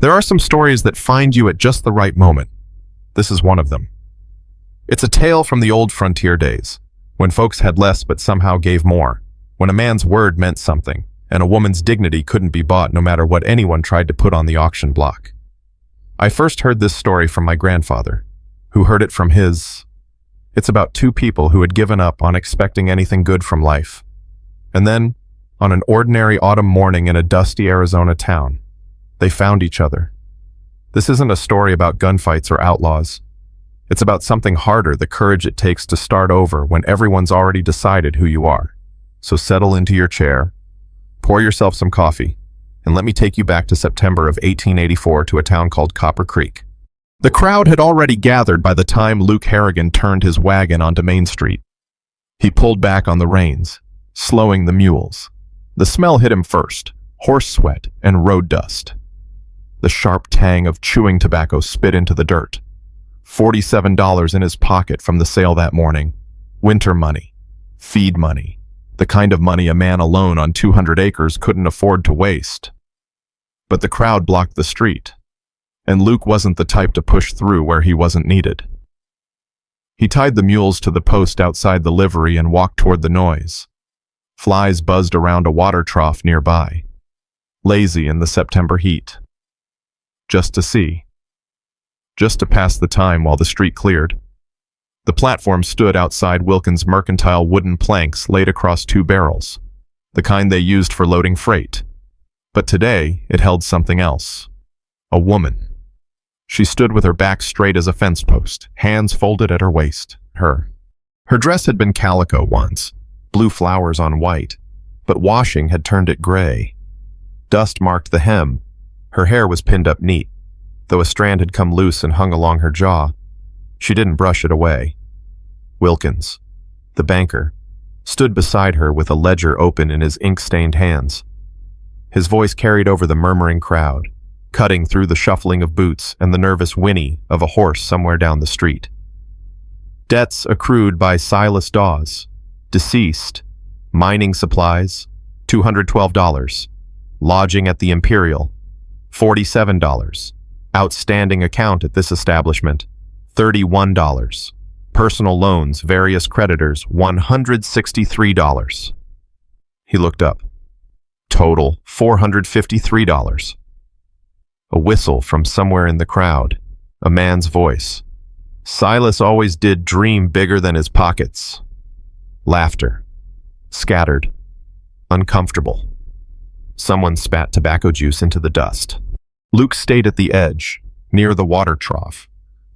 There are some stories that find you at just the right moment. This is one of them. It's a tale from the old frontier days, when folks had less but somehow gave more, when a man's word meant something, and a woman's dignity couldn't be bought no matter what anyone tried to put on the auction block. I first heard this story from my grandfather, who heard it from his. It's about two people who had given up on expecting anything good from life. And then, on an ordinary autumn morning in a dusty Arizona town, they found each other. This isn't a story about gunfights or outlaws. It's about something harder, the courage it takes to start over when everyone's already decided who you are. So settle into your chair, pour yourself some coffee, and let me take you back to September of 1884 to a town called Copper Creek. The crowd had already gathered by the time Luke Harrigan turned his wagon onto Main Street. He pulled back on the reins, slowing the mules. The smell hit him first, horse sweat and road dust. The sharp tang of chewing tobacco spit into the dirt. $47 in his pocket from the sale that morning. Winter money. Feed money. The kind of money a man alone on 200 acres couldn't afford to waste. But the crowd blocked the street, and Luke wasn't the type to push through where he wasn't needed. He tied the mules to the post outside the livery and walked toward the noise. Flies buzzed around a water trough nearby, lazy in the September heat. Just to see. Just to pass the time while the street cleared. The platform stood outside Wilkins' mercantile wooden planks laid across two barrels, the kind they used for loading freight. But today, it held something else. A woman. She stood with her back straight as a fence post, hands folded at her waist. Her dress had been calico once, blue flowers on white, but washing had turned it gray. Dust marked the hem. Her hair was pinned up neat, though a strand had come loose and hung along her jaw. She didn't brush it away. Wilkins, the banker, stood beside her with a ledger open in his ink-stained hands. His voice carried over the murmuring crowd, cutting through the shuffling of boots and the nervous whinny of a horse somewhere down the street. Debts accrued by Silas Dawes, deceased. Mining supplies, $212. Lodging at the Imperial, $47. Outstanding account at this establishment, $31. Personal loans, various creditors, $163. He looked up. Total, $453. A whistle from somewhere in the crowd. A man's voice. Silas always did dream bigger than his pockets. Laughter. Scattered. Uncomfortable. Someone spat tobacco juice into the dust. Luke stayed at the edge, near the water trough.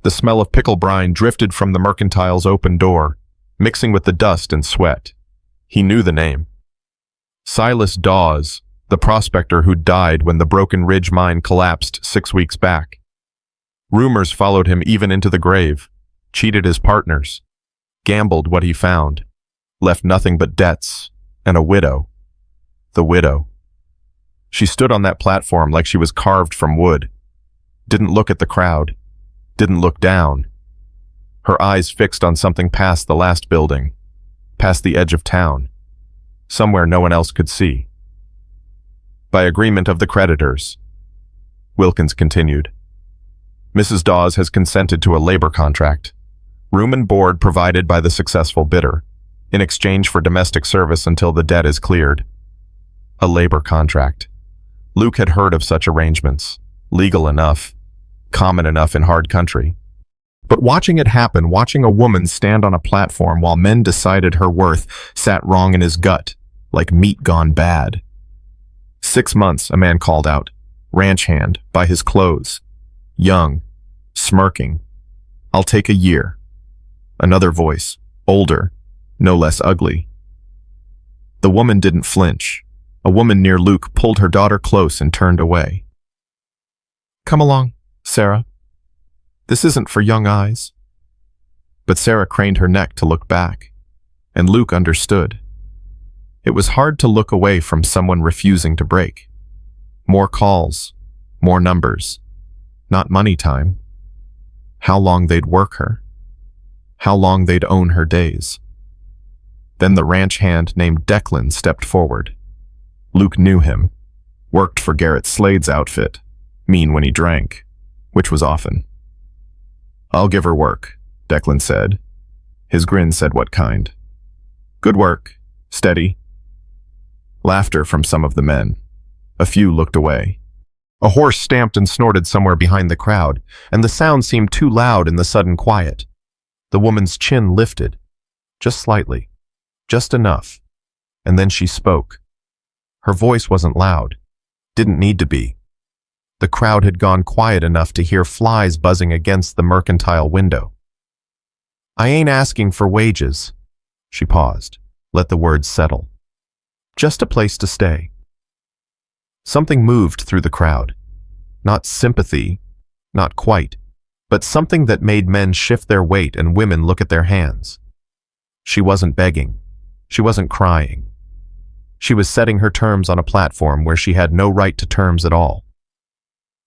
The smell of pickle brine drifted from the mercantile's open door, mixing with the dust and sweat. He knew the name. Silas Dawes, the prospector who died when the Broken Ridge mine collapsed 6 weeks back. Rumors followed him even into the grave, cheated his partners, gambled what he found, left nothing but debts and a widow. The widow. She stood on that platform like she was carved from wood. Didn't look at the crowd. Didn't look down. Her eyes fixed on something past the last building, past the edge of town, somewhere no one else could see. By agreement of the creditors, Wilkins continued, Mrs. Dawes has consented to a labor contract, room and board provided by the successful bidder, in exchange for domestic service until the debt is cleared. A labor contract. Luke had heard of such arrangements, legal enough, common enough in hard country. But watching it happen, watching a woman stand on a platform while men decided her worth, sat wrong in his gut, like meat gone bad. 6 months, a man called out, ranch hand, by his clothes. Young, smirking. I'll take a year. Another voice, older, no less ugly. The woman didn't flinch. A woman near Luke pulled her daughter close and turned away. Come along, Sarah. This isn't for young eyes. But Sarah craned her neck to look back, and Luke understood. It was hard to look away from someone refusing to break. More calls, more numbers, not money time. How long they'd work her. How long they'd own her days. Then the ranch hand named Declan stepped forward. Luke knew him, worked for Garrett Slade's outfit, mean when he drank, which was often. "I'll give her work," Declan said. His grin said what kind. "Good work. Steady." Laughter from some of the men. A few looked away. A horse stamped and snorted somewhere behind the crowd, and the sound seemed too loud in the sudden quiet. The woman's chin lifted, just slightly, just enough, and then she spoke. Her voice wasn't loud, didn't need to be. The crowd had gone quiet enough to hear flies buzzing against the mercantile window. "I ain't asking for wages." She paused, let the words settle. "Just a place to stay." Something moved through the crowd. Not sympathy, not quite, but something that made men shift their weight and women look at their hands. She wasn't begging. She wasn't crying. She was setting her terms on a platform where she had no right to terms at all.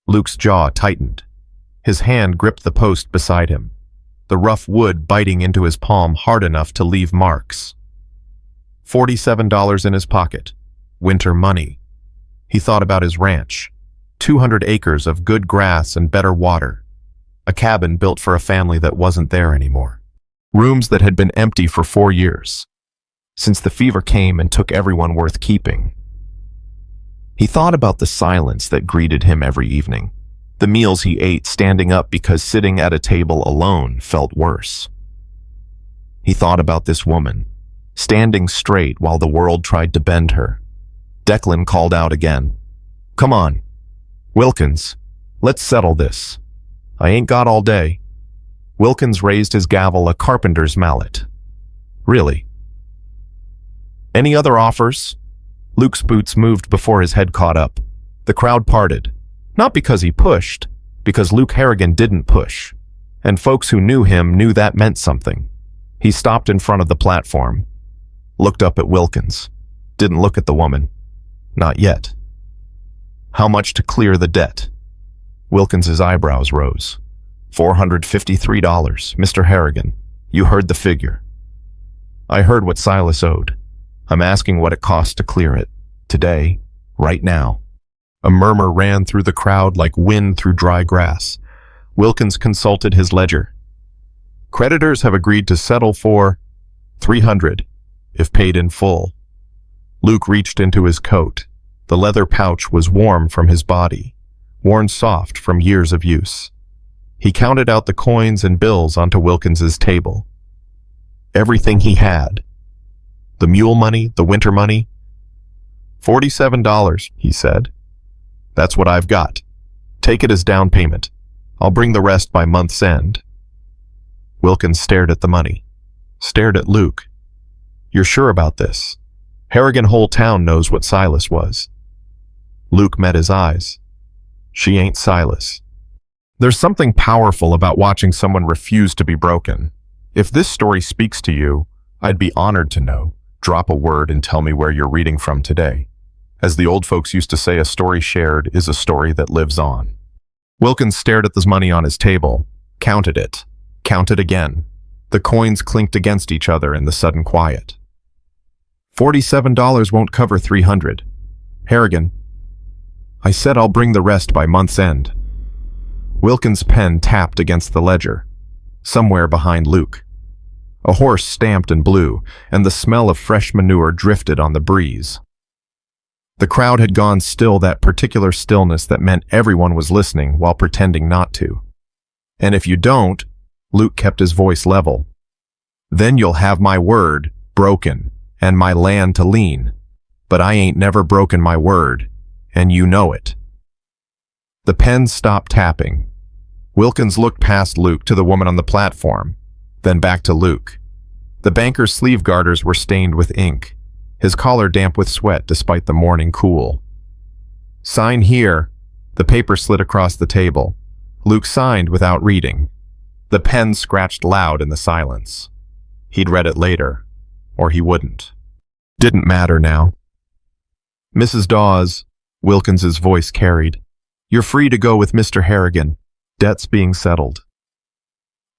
Luke's jaw tightened. His hand gripped the post beside him, the rough wood biting into his palm hard enough to leave marks. $47 in his pocket. Winter money. He thought about his ranch. 200 acres of good grass and better water. A cabin built for a family that wasn't there anymore. Rooms that had been empty for 4 years, since the fever came and took everyone worth keeping. He thought about the silence that greeted him every evening, the meals he ate standing up because sitting at a table alone felt worse. He thought about this woman, standing straight while the world tried to bend her. Declan called out again. "Come on, Wilkins, let's settle this. I ain't got all day." Wilkins raised his gavel, a carpenter's mallet. "Really? Any other offers?" Luke's boots moved before his head caught up. The crowd parted, not because he pushed, because Luke Harrigan didn't push. And folks who knew him knew that meant something. He stopped in front of the platform, looked up at Wilkins, didn't look at the woman. Not yet. "How much to clear the debt?" Wilkins's eyebrows rose. $453, Mr. Harrigan. You heard the figure. "I heard what Silas owed. I'm asking what it costs to clear it. Today, right now." A murmur ran through the crowd like wind through dry grass. Wilkins consulted his ledger. "Creditors have agreed to settle for $300, if paid in full." Luke reached into his coat. The leather pouch was warm from his body, worn soft from years of use. He counted out the coins and bills onto Wilkins's table. Everything he had. The mule money, the winter money. $47, he said. "That's what I've got. Take it as down payment. I'll bring the rest by month's end." Wilkins stared at the money, stared at Luke. "You're sure about this? Harrigan whole town knows what Silas was." Luke met his eyes. "She ain't Silas." There's something powerful about watching someone refuse to be broken. If this story speaks to you, I'd be honored to know. Drop a word and tell me where you're reading from today. As the old folks used to say, a story shared is a story that lives on. Wilkins stared at the money on his table, counted it, counted again. The coins clinked against each other in the sudden quiet. $47 won't cover $300. Harrigan, I said I'll bring the rest by month's end. Wilkins' pen tapped against the ledger, somewhere behind Luke. A horse stamped and blew, and the smell of fresh manure drifted on the breeze. The crowd had gone still, that particular stillness that meant everyone was listening while pretending not to. "And if you don't," Luke kept his voice level, "then you'll have my word broken and my land to lean. But I ain't never broken my word, and you know it." The pen stopped tapping. Wilkins looked past Luke to the woman on the platform, then back to Luke. The banker's sleeve garters were stained with ink, his collar damp with sweat despite the morning cool. "Sign here." The paper slid across the table. Luke signed without reading. The pen scratched loud in the silence. He'd read it later, or he wouldn't. Didn't matter now. "Mrs. Dawes," Wilkins's voice carried, "you're free to go with Mr. Harrigan. Debt's being settled."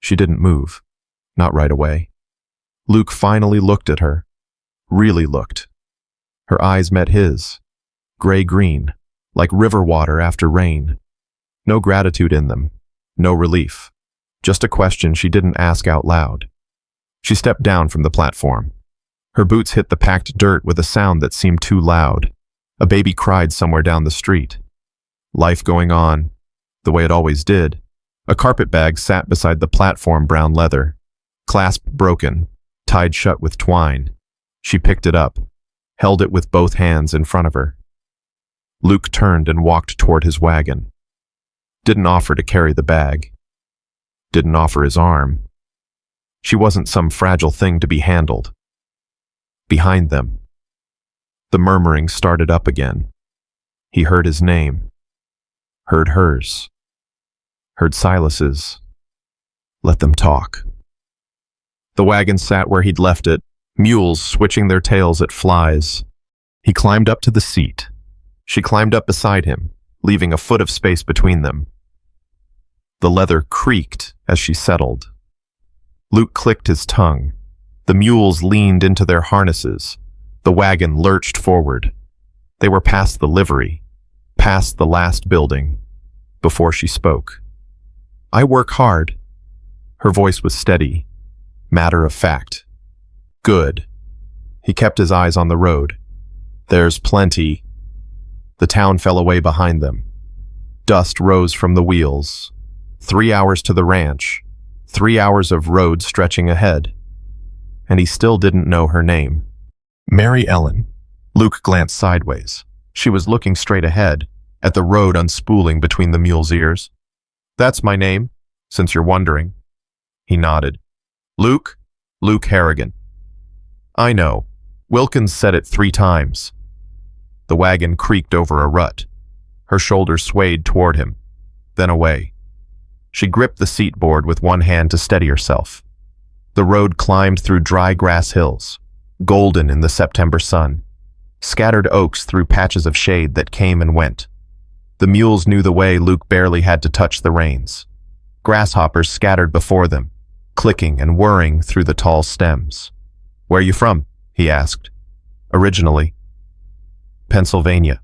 She didn't move, not right away. Luke finally looked at her, really looked. Her eyes met his, gray-green, like river water after rain. No gratitude in them, no relief. Just a question she didn't ask out loud. She stepped down from the platform. Her boots hit the packed dirt with a sound that seemed too loud. A baby cried somewhere down the street. Life going on, the way it always did. A carpet bag sat beside the platform, brown leather. Clasp broken, tied shut with twine. She picked it up, held it with both hands in front of her. Luke turned and walked toward his wagon. Didn't offer to carry the bag. Didn't offer his arm. She wasn't some fragile thing to be handled. Behind them, the murmuring started up again. He heard his name. Heard hers. Heard Silas's. Let them talk. The wagon sat where he'd left it, mules switching their tails at flies. He climbed up to the seat. She climbed up beside him, leaving a foot of space between them. The leather creaked as she settled. Luke clicked his tongue. The mules leaned into their harnesses. The wagon lurched forward. They were past the livery, past the last building, before she spoke. I work hard. Her voice was steady, matter of fact. Good. He kept his eyes on the road. There's plenty. The town fell away behind them. Dust rose from the wheels. 3 hours to the ranch. 3 hours of road stretching ahead. And he still didn't know her name. Mary Ellen. Luke glanced sideways. She was looking straight ahead, at the road unspooling between the mule's ears. That's my name, since you're wondering. He nodded. Luke? Luke Harrigan. I know. Wilkins said it 3 times. The wagon creaked over a rut. Her shoulders swayed toward him, then away. She gripped the seat board with one hand to steady herself. The road climbed through dry grass hills, golden in the September sun. Scattered oaks through patches of shade that came and went. The mules knew the way. Luke barely had to touch the reins. Grasshoppers scattered before them, clicking and whirring through the tall stems. Where you from? He asked. Originally. Pennsylvania.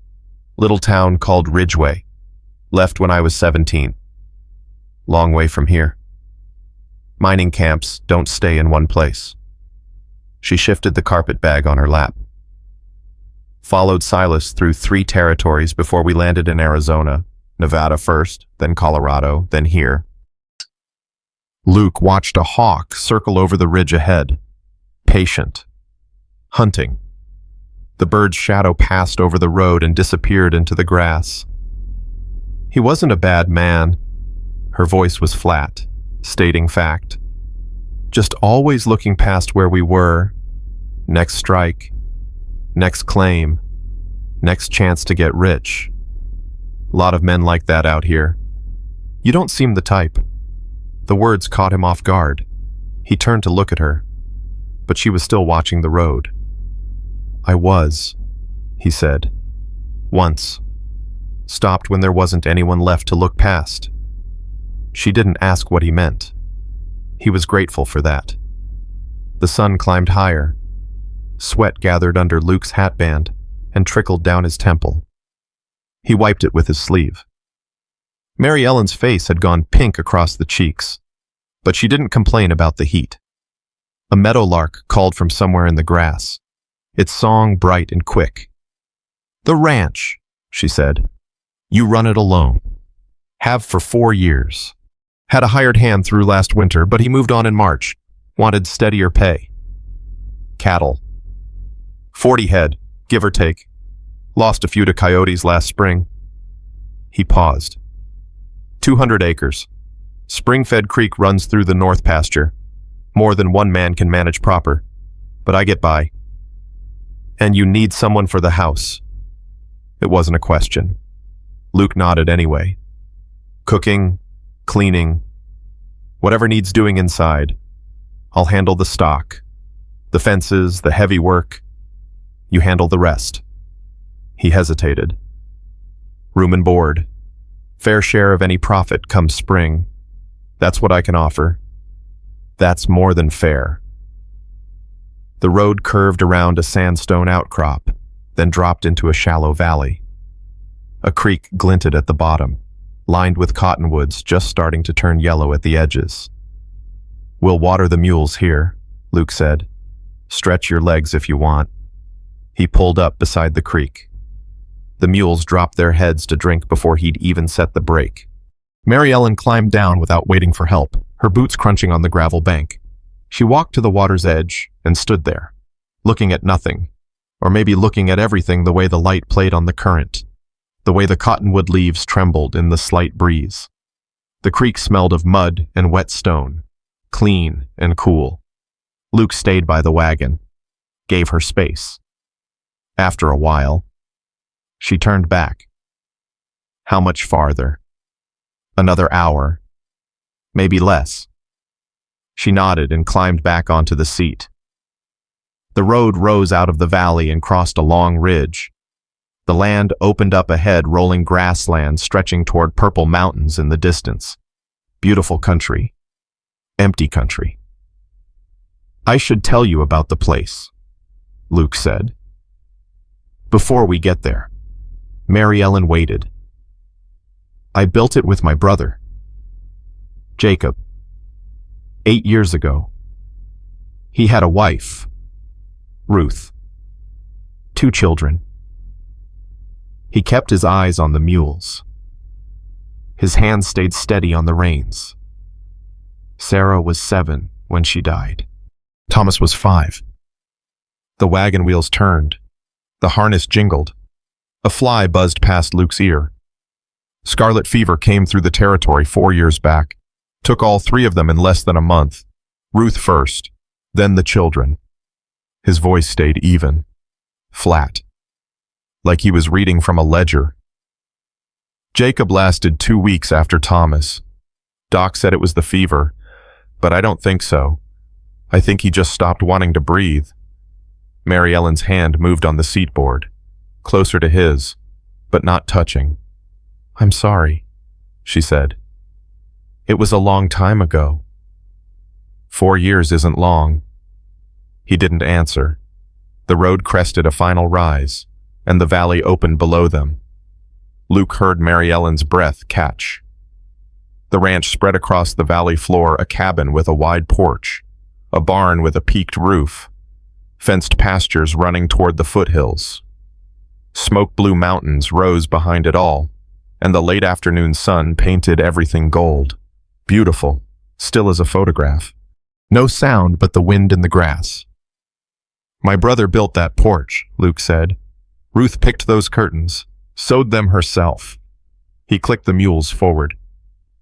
Little town called Ridgeway. Left when I was 17. Long way from here. Mining camps don't stay in one place. She shifted the carpet bag on her lap. Followed Silas through 3 territories before we landed in Arizona, Nevada first, then Colorado, then here. Luke watched a hawk circle over the ridge ahead. Patient. Hunting. The bird's shadow passed over the road and disappeared into the grass. He wasn't a bad man. Her voice was flat, stating fact. Just always looking past where we were. Next strike. Next claim. Next chance to get rich. A lot of men like that out here. You don't seem the type. The words caught him off guard. He turned to look at her, but she was still watching the road. I was, he said. Once. Stopped when there wasn't anyone left to look past. She didn't ask what he meant. He was grateful for that. The sun climbed higher. Sweat gathered under Luke's hatband and trickled down his temple. He wiped it with his sleeve. Mary Ellen's face had gone pink across the cheeks, but she didn't complain about the heat. A meadowlark called from somewhere in the grass, its song bright and quick. The ranch, she said. You run it alone. Have for 4 years. Had a hired hand through last winter, but he moved on in March. Wanted steadier pay. Cattle. 40 head, give or take. Lost a few to coyotes last spring. He paused. 200 acres. Spring-fed creek runs through the north pasture. More than one man can manage proper, but I get by. And you need someone for the house. It wasn't a question. Luke nodded anyway. Cooking, cleaning, whatever needs doing inside. I'll handle the stock, the fences, the heavy work. You handle the rest. He hesitated. Room and board. Fair share of any profit come spring. That's what I can offer. That's more than fair. The road curved around a sandstone outcrop, then dropped into a shallow valley. A creek glinted at the bottom, lined with cottonwoods just starting to turn yellow at the edges. "We'll water the mules here," Luke said. "Stretch your legs if you want." He pulled up beside the creek. The mules dropped their heads to drink before he'd even set the brake. Mary Ellen climbed down without waiting for help, her boots crunching on the gravel bank. She walked to the water's edge and stood there, looking at nothing, or maybe looking at everything the way the light played on the current, the way the cottonwood leaves trembled in the slight breeze. The creek smelled of mud and wet stone, clean and cool. Luke stayed by the wagon, gave her space. After a while, she turned back. How much farther? Another hour, maybe less. She nodded and climbed back onto the seat. The road rose out of the valley and crossed a long ridge. The land opened up ahead, rolling grassland stretching toward purple mountains in the distance. Beautiful country. Empty country. "I should tell you about the place," Luke said. "Before we get there." Mary Ellen waited. "I built it with my brother, Jacob, 8 years ago. He had a wife, Ruth, 2 children. He kept his eyes on the mules. His hands stayed steady on the reins. Sarah was 7 when she died. Thomas was 5. The wagon wheels turned. The harness jingled. A fly buzzed past Luke's ear. Scarlet fever came through the territory 4 years back. Took all 3 of them in less than a month. Ruth first, then the children. His voice stayed even, flat, like he was reading from a ledger. Jacob lasted 2 weeks after Thomas. Doc said it was the fever, but I don't think so. I think he just stopped wanting to breathe. Mary Ellen's hand moved on the seatboard, closer to his, but not touching. "I'm sorry," she said. "It was a long time ago." 4 years isn't long. He didn't answer. The road crested a final rise, and the valley opened below them. Luke heard Mary Ellen's breath catch. The ranch spread across the valley floor, a cabin with a wide porch, a barn with a peaked roof, fenced pastures running toward the foothills. Smoke-blue mountains rose behind it all, and the late afternoon sun painted everything gold. Beautiful, still as a photograph. No sound but the wind in the grass. "My brother built that porch," Luke said. "Ruth picked those curtains, sewed them herself." He clicked the mules forward.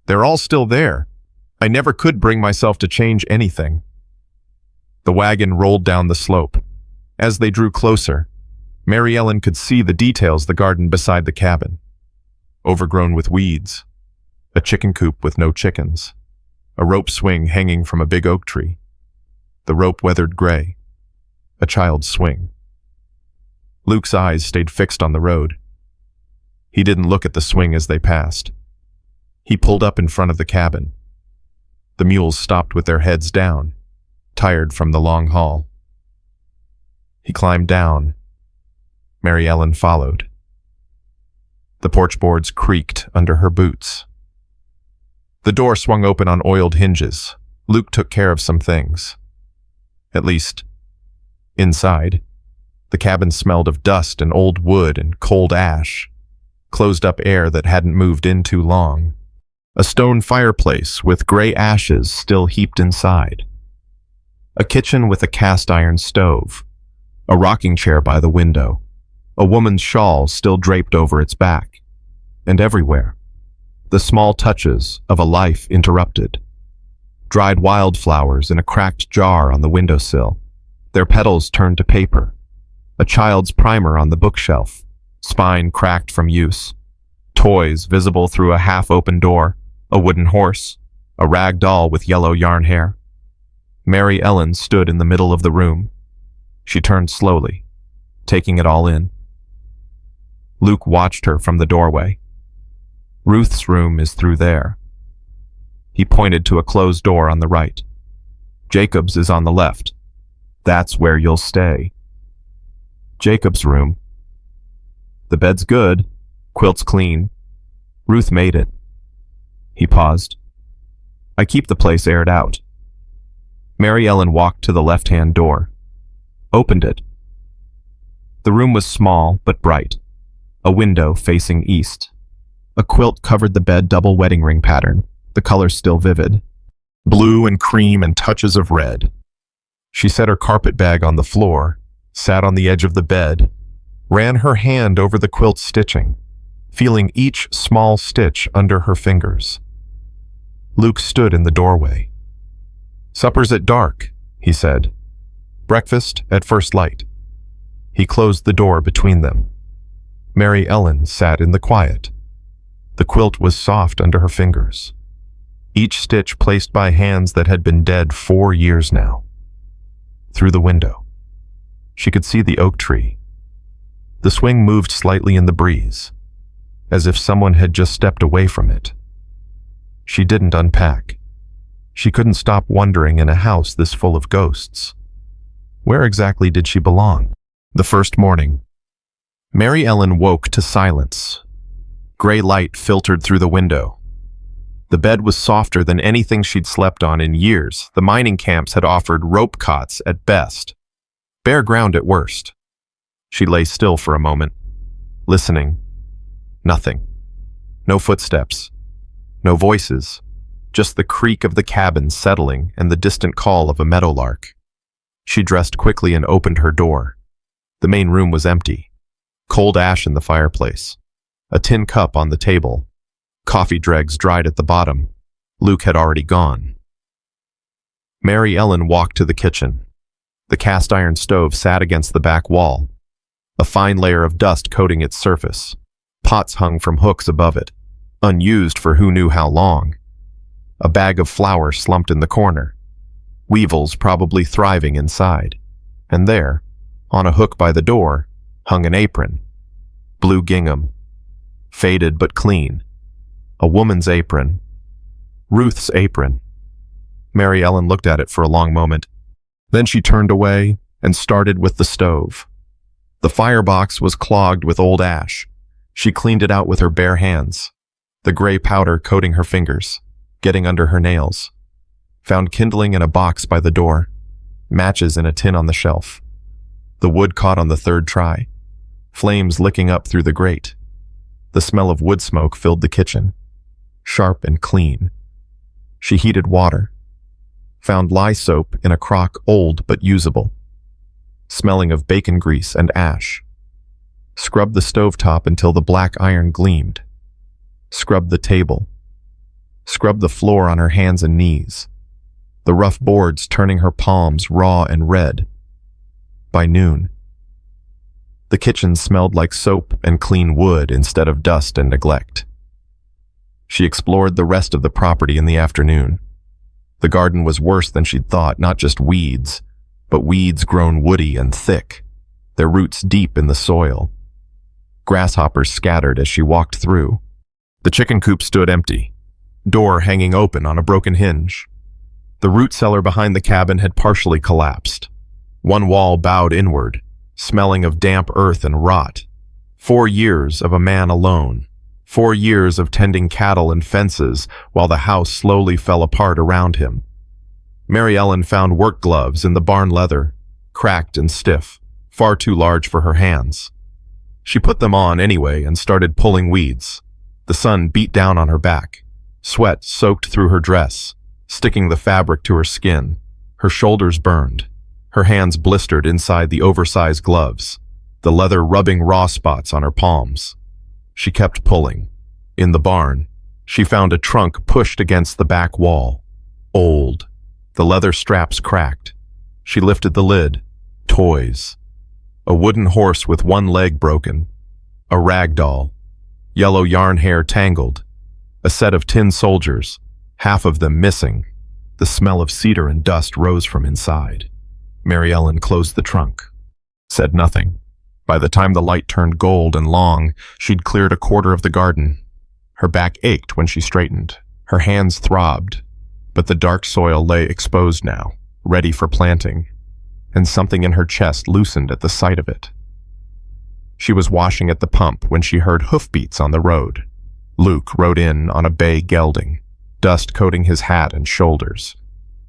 "They're all still there. I never could bring myself to change anything." The wagon rolled down the slope. As they drew closer, Mary Ellen could see the details: the garden beside the cabin, overgrown with weeds, a chicken coop with no chickens, a rope swing hanging from a big oak tree, the rope weathered gray, a child's swing. Luke's eyes stayed fixed on the road. He didn't look at the swing as they passed. He pulled up in front of the cabin. The mules stopped with their heads down, tired from the long haul. He climbed down. Mary Ellen followed. The porch boards creaked under her boots. The door swung open on oiled hinges. Luke took care of some things. At least, inside, the cabin smelled of dust and old wood and cold ash, closed-up air that hadn't moved in too long. A stone fireplace with gray ashes still heaped inside. A kitchen with a cast-iron stove. A rocking chair by the window. A woman's shawl still draped over its back. And everywhere, the small touches of a life interrupted. Dried wildflowers in a cracked jar on the windowsill, their petals turned to paper. A child's primer on the bookshelf, spine cracked from use. Toys visible through a half-open door, a wooden horse, a rag doll with yellow yarn hair. Mary Ellen stood in the middle of the room. She turned slowly, taking it all in. Luke watched her from the doorway. "Ruth's room is through there." He pointed to a closed door on the right. "Jacob's is on the left. That's where you'll stay." "Jacob's room. The bed's good, quilt's clean. Ruth made it. He paused. "I keep the place aired out." Mary Ellen walked to the left-hand door, opened it. The room was small but bright, a window facing east. A quilt covered the bed, double wedding ring pattern, the colors still vivid, blue and cream and touches of red. She set her carpet bag on the floor, sat on the edge of the bed, ran her hand over the quilt stitching, feeling each small stitch under her fingers. Luke stood in the doorway. "Supper's at dark," he said. "Breakfast at first light." He closed the door between them. Mary Ellen sat in the quiet. The quilt was soft under her fingers, each stitch placed by hands that had been dead 4 years now. Through the window, she could see the oak tree. The swing moved slightly in the breeze, as if someone had just stepped away from it. She didn't unpack. She couldn't stop wondering in a house this full of ghosts. Where exactly did she belong? The first morning, Mary Ellen woke to silence. Gray light filtered through the window. The bed was softer than anything she'd slept on in years. The mining camps had offered rope cots at best, bare ground at worst. She lay still for a moment, listening. Nothing. No footsteps. No voices. Just the creak of the cabin settling and the distant call of a meadowlark. She dressed quickly and opened her door. The main room was empty. Cold ash in the fireplace. A tin cup on the table. Coffee dregs dried at the bottom. Luke had already gone. Mary Ellen walked to the kitchen. The cast iron stove sat against the back wall, a fine layer of dust coating its surface. Pots hung from hooks above it, unused for who knew how long. A bag of flour slumped in the corner. Weevils probably thriving inside. And there, on a hook by the door, hung an apron. Blue gingham. Faded but clean. A woman's apron. Ruth's apron. Mary Ellen looked at it for a long moment. Then she turned away and started with the stove. The firebox was clogged with old ash. She cleaned it out with her bare hands, the gray powder coating her fingers, getting under her nails. Found kindling in a box by the door, matches in a tin on the shelf. The wood caught on the third try, flames licking up through the grate. The smell of wood smoke filled the kitchen, sharp and clean. She heated water, found lye soap in a crock, old but usable, smelling of bacon grease and ash. Scrubbed the stovetop until the black iron gleamed. Scrubbed the table. Scrubbed the floor on her hands and knees, the rough boards turning her palms raw and red. By noon, the kitchen smelled like soap and clean wood instead of dust and neglect. She explored the rest of the property in the afternoon. The garden was worse than she'd thought, not just weeds, but weeds grown woody and thick, their roots deep in the soil. Grasshoppers scattered as she walked through. The chicken coop stood empty, door hanging open on a broken hinge. The root cellar behind the cabin had partially collapsed. One wall bowed inward, smelling of damp earth and rot. 4 years of a man alone. 4 years of tending cattle and fences while the house slowly fell apart around him. Mary Ellen found work gloves in the barn leather, cracked and stiff, far too large for her hands. She put them on anyway and started pulling weeds. The sun beat down on her back. Sweat soaked through her dress, sticking the fabric to her skin. Her shoulders burned. Her hands blistered inside the oversized gloves, the leather rubbing raw spots on her palms. She kept pulling. In the barn, she found a trunk pushed against the back wall. Old. The leather straps cracked. She lifted the lid. Toys. A wooden horse with one leg broken. A rag doll. Yellow yarn hair tangled. A set of tin soldiers, half of them missing. The smell of cedar and dust rose from inside. Mary Ellen closed the trunk, said nothing. By the time the light turned gold and long, she'd cleared a quarter of the garden. Her back ached when she straightened. Her hands throbbed, but the dark soil lay exposed now, ready for planting, and something in her chest loosened at the sight of it. She was washing at the pump when she heard hoofbeats on the road. Luke rode in on a bay gelding, dust coating his hat and shoulders.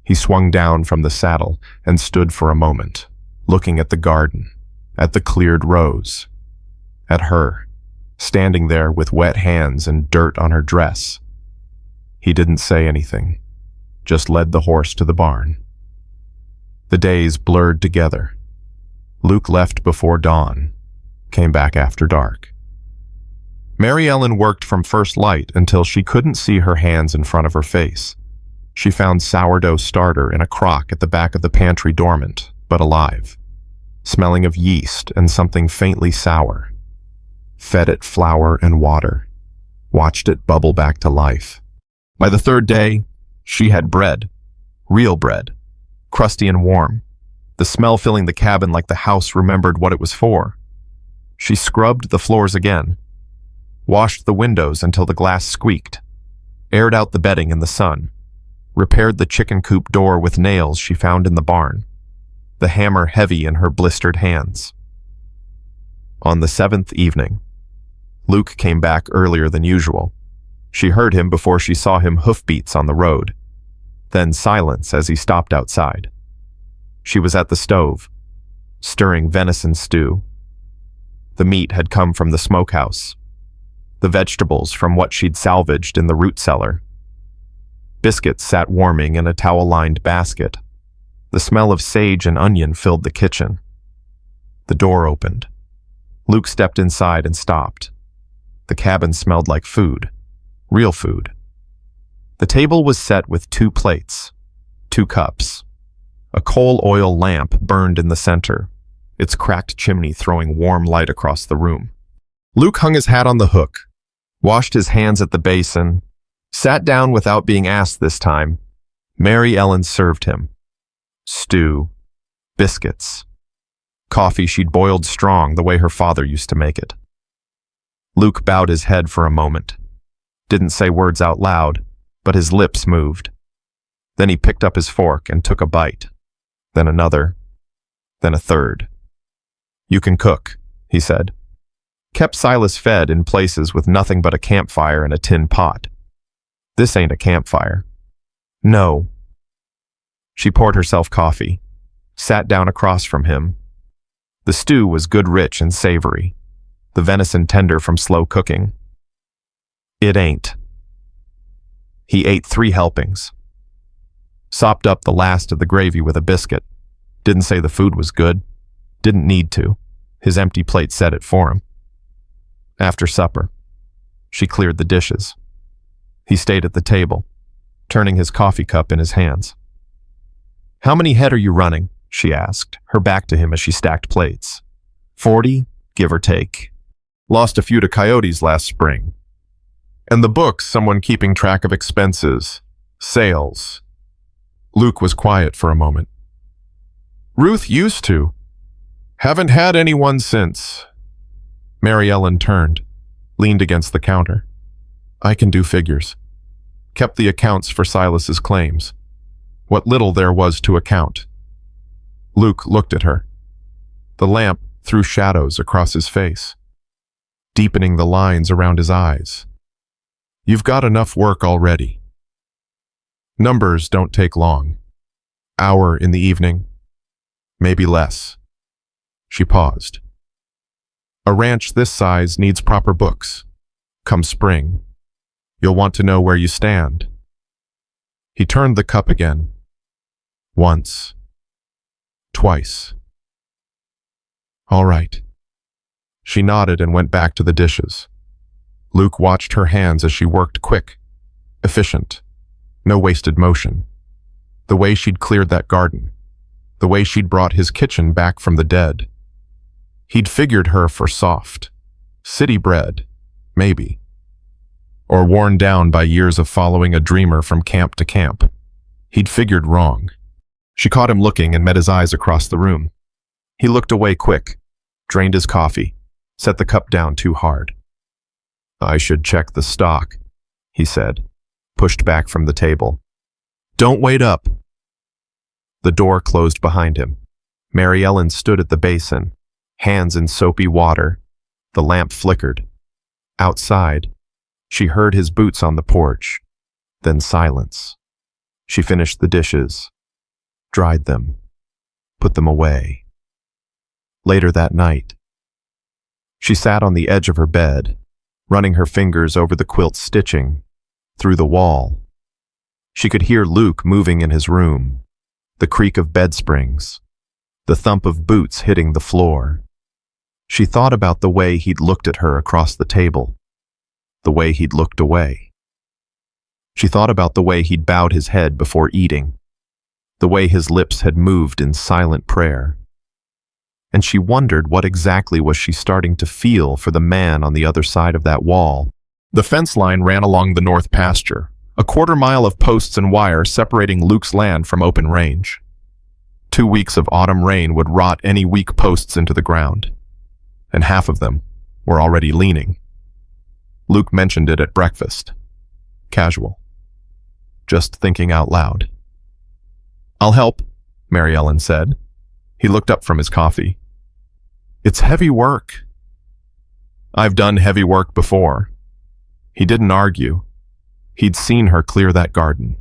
He swung down from the saddle and stood for a moment, looking at the garden, at the cleared rows, at her, standing there with wet hands and dirt on her dress. He didn't say anything, just led the horse to the barn. The days blurred together. Luke left before dawn, came back after dark. Mary Ellen worked from first light until she couldn't see her hands in front of her face. She found sourdough starter in a crock at the back of the pantry, dormant, but alive, smelling of yeast and something faintly sour. Fed it flour and water, watched it bubble back to life. By the third day, she had bread, real bread, crusty and warm, the smell filling the cabin like the house remembered what it was for. She scrubbed the floors again, washed the windows until the glass squeaked, aired out the bedding in the sun, repaired the chicken coop door with nails she found in the barn, the hammer heavy in her blistered hands. On the 7th evening, Luke came back earlier than usual. She heard him before she saw him hoofbeats on the road, then silence as he stopped outside. She was at the stove, stirring venison stew. The meat had come from the smokehouse, the vegetables from what she'd salvaged in the root cellar. Biscuits sat warming in a towel-lined basket. The smell of sage and onion filled the kitchen. The door opened. Luke stepped inside and stopped. The cabin smelled like food, real food. The table was set with 2 plates, 2 cups. A coal oil lamp burned in the center, its cracked chimney throwing warm light across the room. Luke hung his hat on the hook, washed his hands at the basin, sat down without being asked this time. Mary Ellen served him. Stew, biscuits, coffee she'd boiled strong the way her father used to make it. Luke bowed his head for a moment, didn't say words out loud, but his lips moved. Then he picked up his fork and took a bite, then another, then a third. "You can cook," he said. Kept Silas fed in places with nothing but a campfire and a tin pot. This ain't a campfire. No. She poured herself coffee, sat down across from him. The stew was good, rich and savory, the venison tender from slow cooking. It ain't. He ate 3 helpings. Sopped up the last of the gravy with a biscuit. Didn't say the food was good. Didn't need to. His empty plate said it for him. After supper, she cleared the dishes. He stayed at the table, turning his coffee cup in his hands. "How many head are you running?" she asked, her back to him as she stacked plates. 40, give or take. Lost a few to coyotes last spring. And the book's someone keeping track of expenses, sales. Luke was quiet for a moment. "Ruth used to. Haven't had anyone since." Mary Ellen turned, leaned against the counter. "I can do figures." Kept the accounts for Silas's claims. What little there was to account. Luke looked at her. The lamp threw shadows across his face, deepening the lines around his eyes. "You've got enough work already. Numbers don't take long. Hour in the evening, maybe less." She paused. "A ranch this size needs proper books. Come spring, you'll want to know where you stand." He turned the cup again. Once. Twice. "All right." She nodded and went back to the dishes. Luke watched her hands as she worked, quick, efficient, no wasted motion. The way she'd cleared that garden, the way she'd brought his kitchen back from the dead. He'd figured her for soft, city-bred, maybe, or worn down by years of following a dreamer from camp to camp. He'd figured wrong. She caught him looking and met his eyes across the room. He looked away quick, drained his coffee, set the cup down too hard. "I should check the stock," he said, pushed back from the table. "Don't wait up." The door closed behind him. Mary Ellen stood at the basin, hands in soapy water. The lamp flickered. Outside, she heard his boots on the porch, Then silence. She finished the dishes, dried them, put them away. Later that night, she sat on the edge of her bed, running her fingers over the quilt stitching, through the wall. She could hear Luke moving in his room, the creak of bed springs, the thump of boots hitting the floor. She thought about the way he'd looked at her across the table, the way he'd looked away. She thought about the way he'd bowed his head before eating, the way his lips had moved in silent prayer. And she wondered what exactly was she starting to feel for the man on the other side of that wall. The fence line ran along the north pasture, a quarter-mile of posts and wire separating Luke's land from open range. 2 weeks of autumn rain would rot any weak posts into the ground, and half of them were already leaning. Luke mentioned it at breakfast. Casual. Just thinking out loud. "I'll help," Mary Ellen said. He looked up from his coffee. "It's heavy work." "I've done heavy work before." He didn't argue. He'd seen her clear that garden.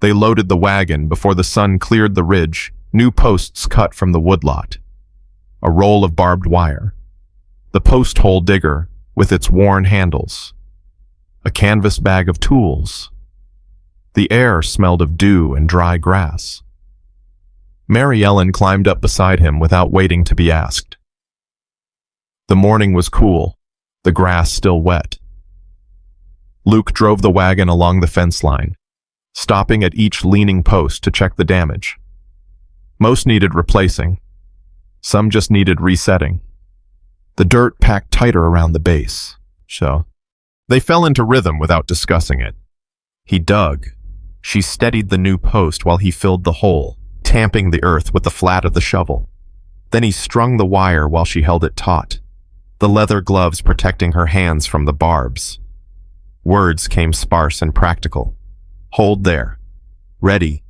They loaded the wagon before the sun cleared the ridge, new posts cut from the woodlot. A roll of barbed wire. The post hole digger with its worn handles. A canvas bag of tools. The air smelled of dew and dry grass. Mary Ellen climbed up beside him without waiting to be asked. The morning was cool, the grass still wet. Luke drove the wagon along the fence line, stopping at each leaning post to check the damage. Most needed replacing. Some just needed resetting. The dirt packed tighter around the base, so they fell into rhythm without discussing it. He dug. She steadied the new post while he filled the hole, tamping the earth with the flat of the shovel. Then he strung the wire while she held it taut, the leather gloves protecting her hands from the barbs. Words came sparse and practical. "Hold there. Ready.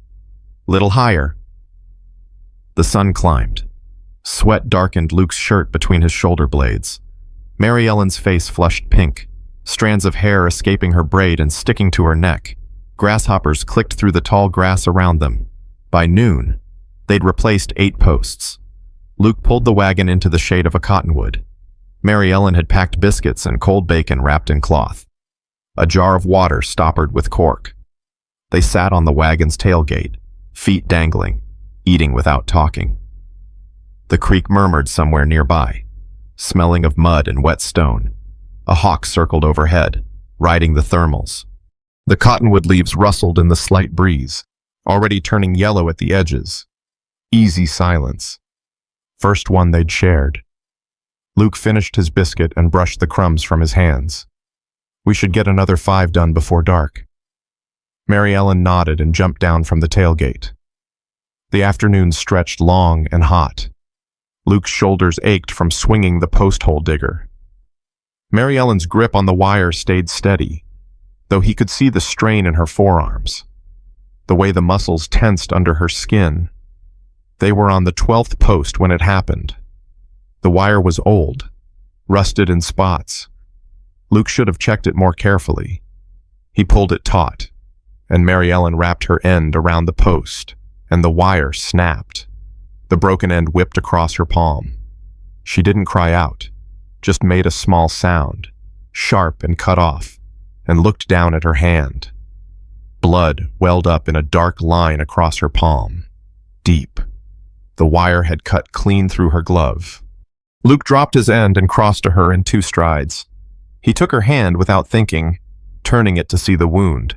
Little higher." The sun climbed. Sweat darkened Luke's shirt between his shoulder blades. Mary Ellen's face flushed pink, strands of hair escaping her braid and sticking to her neck. Grasshoppers clicked through the tall grass around them. By noon, they'd replaced 8 posts. Luke pulled the wagon into the shade of a cottonwood. Mary Ellen had packed biscuits and cold bacon wrapped in cloth. A jar of water stoppered with cork. They sat on the wagon's tailgate, feet dangling, eating without talking. The creek murmured somewhere nearby, smelling of mud and wet stone. A hawk circled overhead, riding the thermals. The cottonwood leaves rustled in the slight breeze, already turning yellow at the edges. Easy silence. First one they'd shared. Luke finished his biscuit and brushed the crumbs from his hands. "We should get another 5 done before dark." Mary Ellen nodded and jumped down from the tailgate. The afternoon stretched long and hot. Luke's shoulders ached from swinging the post hole digger. Mary Ellen's grip on the wire stayed steady, though he could see the strain in her forearms, the way the muscles tensed under her skin. They were on the 12th post when it happened. The wire was old, rusted in spots. Luke should have checked it more carefully. He pulled it taut, and Mary Ellen wrapped her end around the post, and the wire snapped. The broken end whipped across her palm. She didn't cry out, just made a small sound, sharp and cut off, and looked down at her hand. Blood welled up in a dark line across her palm, deep. The wire had cut clean through her glove. Luke dropped his end and crossed to her in 2 strides. He took her hand without thinking, turning it to see the wound.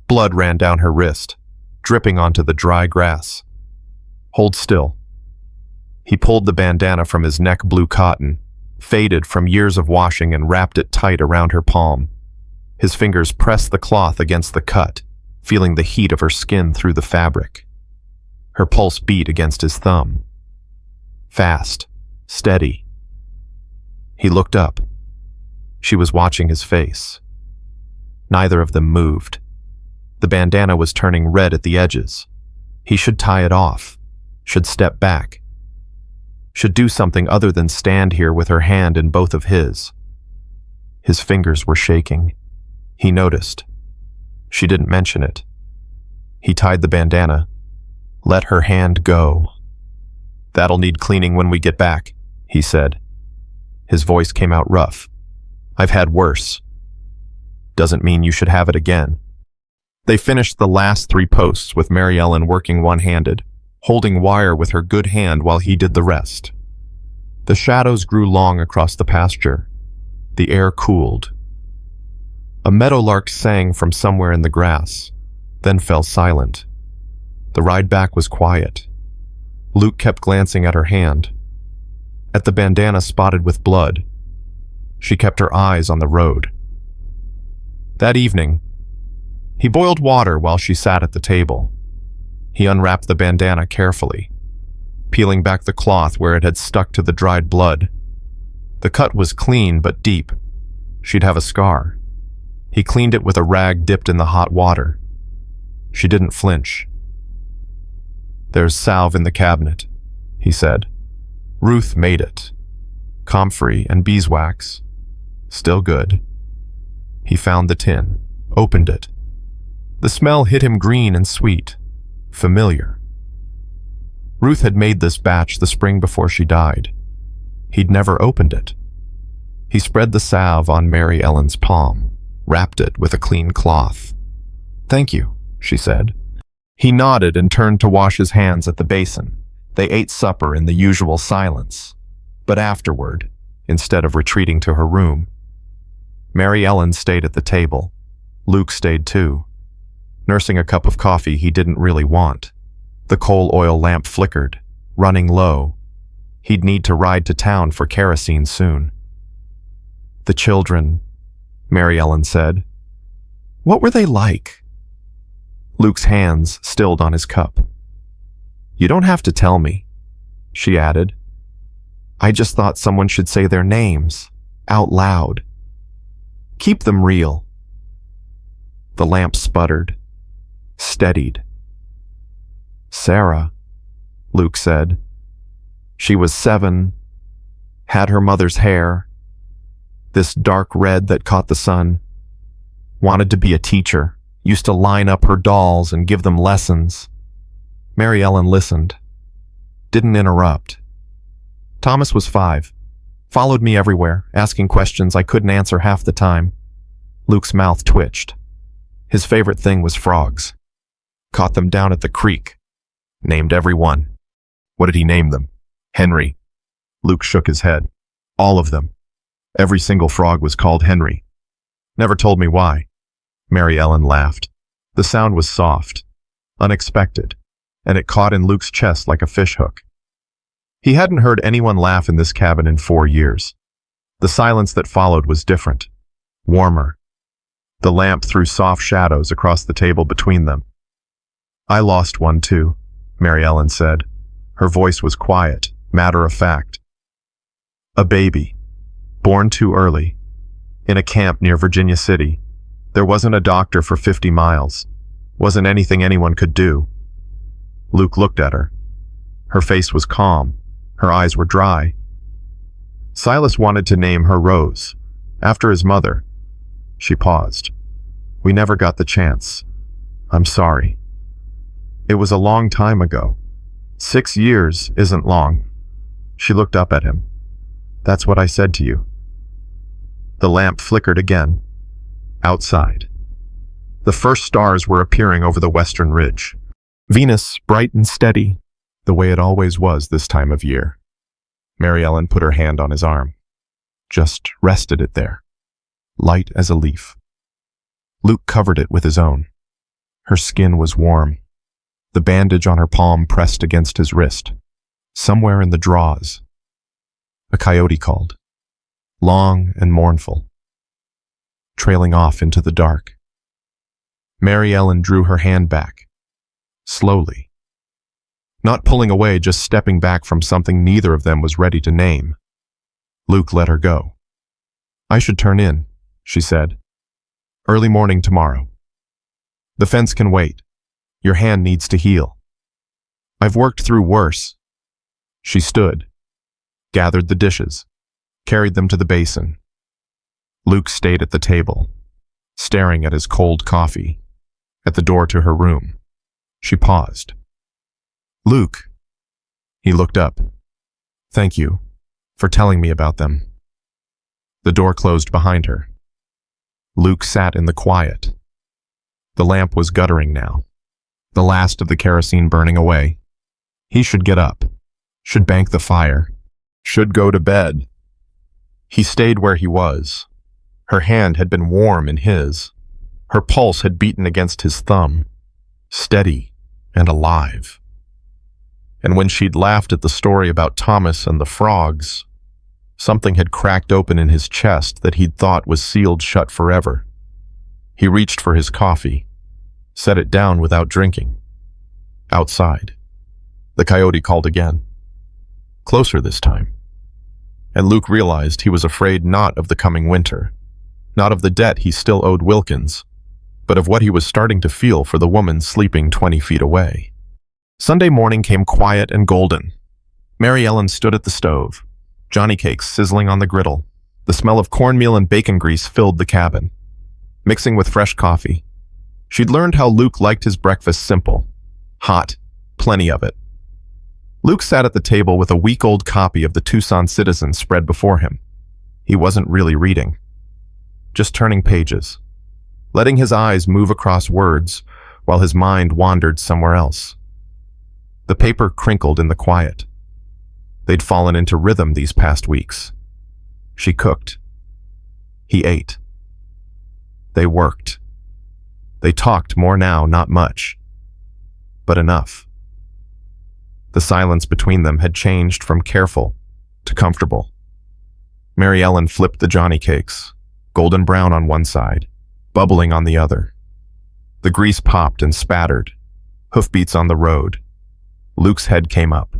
Blood ran down her wrist, dripping onto the dry grass. "Hold still." He pulled the bandana from his neck blue cotton, faded from years of washing, and wrapped it tight around her palm. His fingers pressed the cloth against the cut, feeling the heat of her skin through the fabric. Her pulse beat against his thumb. Fast, steady. He looked up. She was watching his face. Neither of them moved. The bandana was turning red at the edges. He should tie it off, should step back, should do something other than stand here with her hand in both of his. His fingers were shaking. He noticed. She didn't mention it. He tied the bandana. Let her hand go. That'll need cleaning when we get back, he said. His voice came out rough. I've had worse. Doesn't mean you should have it again. They finished the last 3 posts with Mary Ellen working one-handed, holding wire with her good hand while he did the rest. The shadows grew long across the pasture. The air cooled. A meadowlark sang from somewhere in the grass, then fell silent. The ride back was quiet. Luke kept glancing at her hand, at the bandana spotted with blood. She kept her eyes on the road. That evening, he boiled water while she sat at the table. He unwrapped the bandana carefully, peeling back the cloth where it had stuck to the dried blood. The cut was clean but deep. She'd have a scar. He cleaned it with a rag dipped in the hot water. She didn't flinch. There's salve in the cabinet, he said. Ruth made it. Comfrey and beeswax. Still good. He found the tin, opened it. The smell hit him green and sweet, familiar. Ruth had made this batch the spring before she died. He'd never opened it. He spread the salve on Mary Ellen's palm, wrapped it with a clean cloth. Thank you, she said. He nodded and turned to wash his hands at the basin. They ate supper in the usual silence. But afterward, instead of retreating to her room, Mary Ellen stayed at the table. Luke stayed too, nursing a cup of coffee he didn't really want. The coal oil lamp flickered, running low. He'd need to ride to town for kerosene soon. The children, Mary Ellen said. What were they like? Luke's hands stilled on his cup. You don't have to tell me, she added. I just thought someone should say their names, out loud. Keep them real. The lamp sputtered, steadied. Sarah, Luke said. She was 7, had her mother's hair, this dark red that caught the sun, wanted to be a teacher, used to line up her dolls and give them lessons. Mary Ellen listened, didn't interrupt. Thomas was 5, followed me everywhere, asking questions I couldn't answer half the time. Luke's mouth twitched. His favorite thing was frogs. Caught them down at the creek. Named every one. What did he name them? Henry. Luke shook his head. All of them. Every single frog was called Henry. Never told me why. Mary Ellen laughed. The sound was soft, unexpected, and it caught in Luke's chest like a fishhook. He hadn't heard anyone laugh in this cabin in 4 years. The silence that followed was different, warmer. The lamp threw soft shadows across the table between them. I lost one too, Mary Ellen said. Her voice was quiet, matter-of-fact. A baby, born too early, in a camp near Virginia City. There wasn't a doctor for 50 miles. Wasn't anything anyone could do. Luke looked at her. Her face was calm. Her eyes were dry. Silas wanted to name her Rose, after his mother. She paused. We never got the chance. I'm sorry. It was a long time ago. 6 years isn't long. She looked up at him. That's what I said to you. The lamp flickered again. Outside. The first stars were appearing over the western ridge. Venus, bright and steady, the way it always was this time of year. Mary Ellen put her hand on his arm. Just rested it there, light as a leaf. Luke covered it with his own. Her skin was warm. The bandage on her palm pressed against his wrist. Somewhere in the draws. A coyote called, long and mournful, trailing off into the dark. Mary Ellen drew her hand back, slowly. Not pulling away, just stepping back from something neither of them was ready to name. Luke let her go. I should turn in, she said. Early morning tomorrow. The fence can wait. Your hand needs to heal. I've worked through worse. She stood, gathered the dishes, carried them to the basin. Luke stayed at the table, staring at his cold coffee. at the door to her room. She paused. "Luke." He looked up. "Thank you for telling me about them." The door closed behind her. Luke sat in the quiet. The lamp was guttering now, the last of the kerosene burning away. He should get up, should bank the fire, should go to bed. He stayed where he was. Her hand had been warm in his. Her pulse had beaten against his thumb, steady and alive. And when she'd laughed at the story about Thomas and the frogs, something had cracked open in his chest that he'd thought was sealed shut forever. He reached for his coffee, set it down without drinking. Outside, the coyote called again, closer this time. And Luke realized he was afraid not of the coming winter, not of the debt he still owed Wilkins, but of what he was starting to feel for the woman sleeping 20 feet away. Sunday morning came quiet and golden. Mary Ellen stood at the stove, Johnny cakes sizzling on the griddle. The smell of cornmeal and bacon grease filled the cabin, mixing with fresh coffee. She'd learned how Luke liked his breakfast simple, hot, plenty of it. Luke sat at the table with a week-old copy of the Tucson Citizen spread before him. He wasn't really reading, just turning pages, letting his eyes move across words while his mind wandered somewhere else. The paper crinkled in the quiet. They'd fallen into rhythm these past weeks. She cooked. He ate. They worked. They talked more now, not much, but enough. The silence between them had changed from careful to comfortable. Mary Ellen flipped the Johnny cakes, golden brown on one side, bubbling on the other. The grease popped and spattered, hoofbeats on the road. Luke's head came up.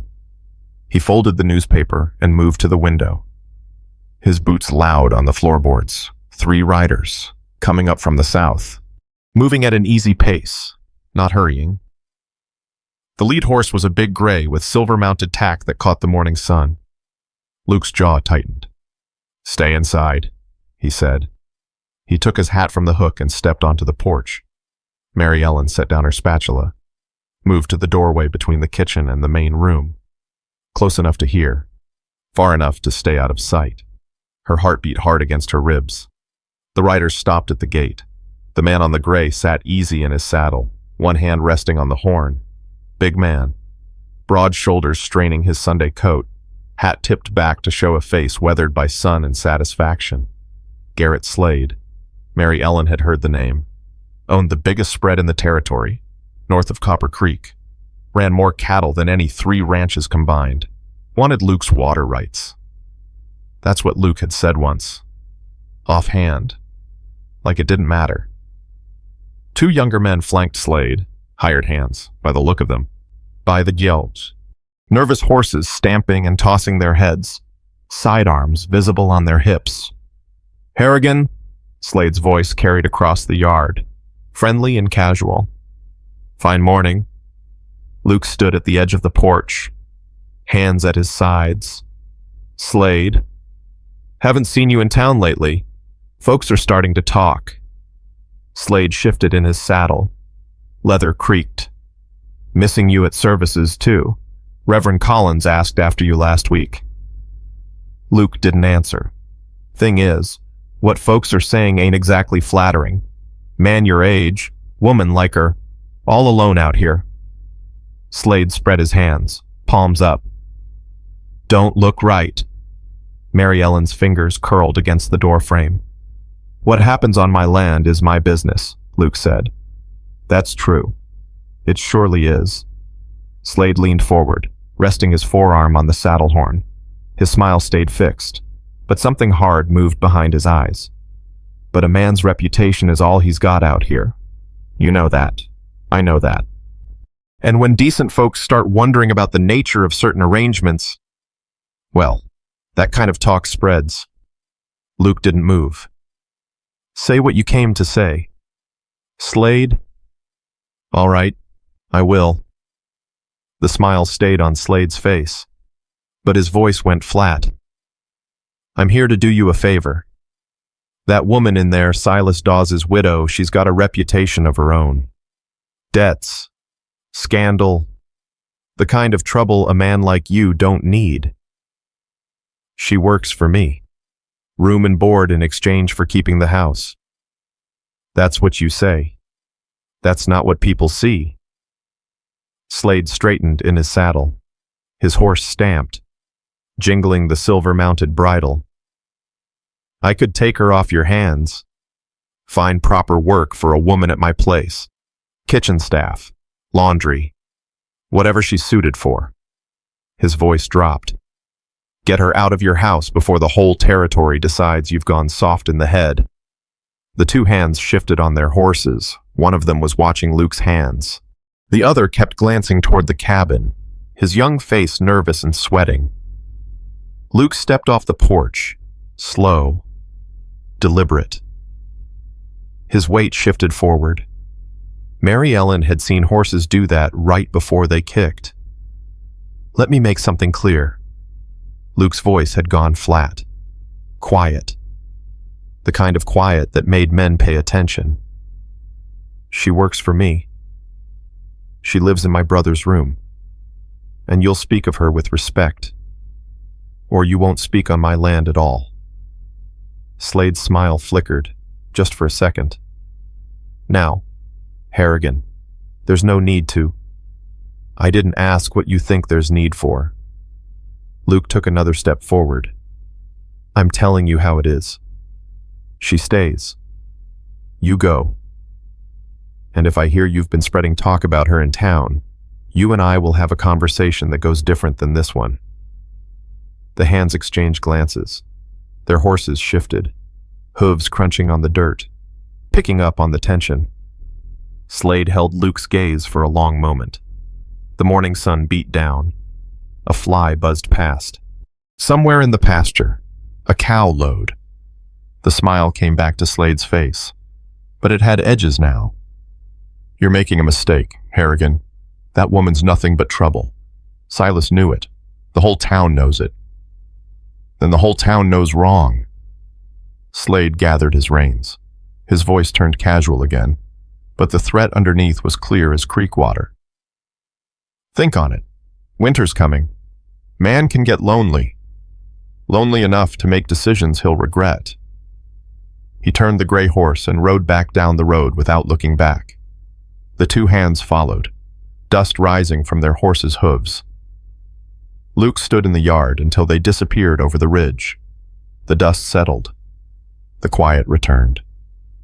He folded the newspaper and moved to the window. His boots loud on the floorboards. 3 riders, coming up from the south, moving at an easy pace, not hurrying. The lead horse was a big gray with silver-mounted tack that caught the morning sun. Luke's jaw tightened. "Stay inside," he said. He took his hat from the hook and stepped onto the porch. Mary Ellen set down her spatula, moved to the doorway between the kitchen and the main room, close enough to hear, far enough to stay out of sight. Her heart beat hard against her ribs. The riders stopped at the gate. The man on the gray sat easy in his saddle, one hand resting on the horn. Big man, broad shoulders straining his Sunday coat, hat tipped back to show a face weathered by sun and satisfaction. Garrett Slade. Mary Ellen had heard the name. Owned the biggest spread in the territory, north of Copper Creek. Ran more cattle than any 3 ranches combined. Wanted Luke's water rights. That's what Luke had said once. Offhand. Like it didn't matter. 2 younger men flanked Slade, hired hands, by the look of them, by the gelt. Nervous horses stamping and tossing their heads, sidearms visible on their hips. "Harrigan," Slade's voice carried across the yard, friendly and casual. "Fine morning." Luke stood at the edge of the porch, hands at his sides. "Slade. Haven't seen you in town lately. Folks are starting to talk." Slade shifted in his saddle. Leather creaked. "Missing you at services, too. Reverend Collins asked after you last week." Luke didn't answer. "Thing is, what folks are saying ain't exactly flattering. Man your age, woman like her, all alone out here." Slade spread his hands, palms up. "Don't look right." Mary Ellen's fingers curled against the doorframe. "What happens on my land is my business," Luke said. "That's true. It surely is." Slade leaned forward, resting his forearm on the saddle horn. His smile stayed fixed, but something hard moved behind his eyes. "But a man's reputation is all he's got out here. You know that. I know that. And when decent folks start wondering about the nature of certain arrangements, well, that kind of talk spreads." Luke didn't move. "Say what you came to say." "Slade?" "All right, I will." The smile stayed on Slade's face, but his voice went flat. "I'm here to do you a favor. That woman in there, Silas Dawes' widow, she's got a reputation of her own. Debts, scandal, the kind of trouble a man like you don't need. She works for me. Room and board in exchange for keeping the house. That's what you say. That's not what people see. Slade straightened in his saddle. His horse stamped, jingling the silver-mounted bridle. I could take her off your hands. Find proper work for a woman at my place. Kitchen staff, laundry, whatever she's suited for. His voice dropped. Get her out of your house before the whole territory decides you've gone soft in the head. The two hands shifted on their horses. One of them was watching Luke's hands. The other kept glancing toward the cabin, his young face nervous and sweating. Luke stepped off the porch, slow, deliberate. His weight shifted forward. Mary Ellen had seen horses do that right before they kicked. Let me make something clear. Luke's voice had gone flat, quiet, the kind of quiet that made men pay attention. She works for me. She lives in my brother's room, and you'll speak of her with respect, or you won't speak on my land at all. Slade's smile flickered, just for a second. Now, Harrigan, there's no need to. I didn't ask what you think there's need for. Luke took another step forward. I'm telling you how it is. She stays. You go. And if I hear you've been spreading talk about her in town, you and I will have a conversation that goes different than this one. The hands exchanged glances. Their horses shifted, hooves crunching on the dirt, picking up on the tension. Slade held Luke's gaze for a long moment. The morning sun beat down. A fly buzzed past. Somewhere in the pasture, a cow lowed. The smile came back to Slade's face, but it had edges now. You're making a mistake, Harrigan. That woman's nothing but trouble. Silas knew it. The whole town knows it. Then the whole town knows wrong. Slade gathered his reins. His voice turned casual again, but the threat underneath was clear as creek water. Think on it. Winter's coming. Man can get lonely. Lonely enough to make decisions he'll regret. He turned the gray horse and rode back down the road without looking back. The two hands followed, dust rising from their horses' hooves. Luke stood in the yard until they disappeared over the ridge. The dust settled. The quiet returned.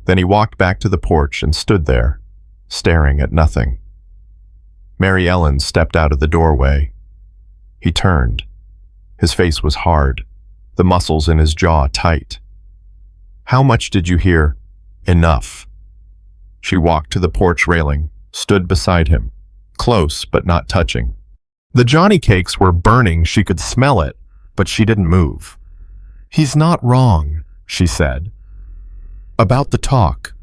Then he walked back to the porch and stood there, staring at nothing. Mary Ellen stepped out of the doorway. He turned. His face was hard, the muscles in his jaw tight. How much did you hear? Enough. She walked to the porch railing, stood beside him, close but not touching. The Johnny cakes were burning, she could smell it, but she didn't move. He's not wrong, she said. About the talk,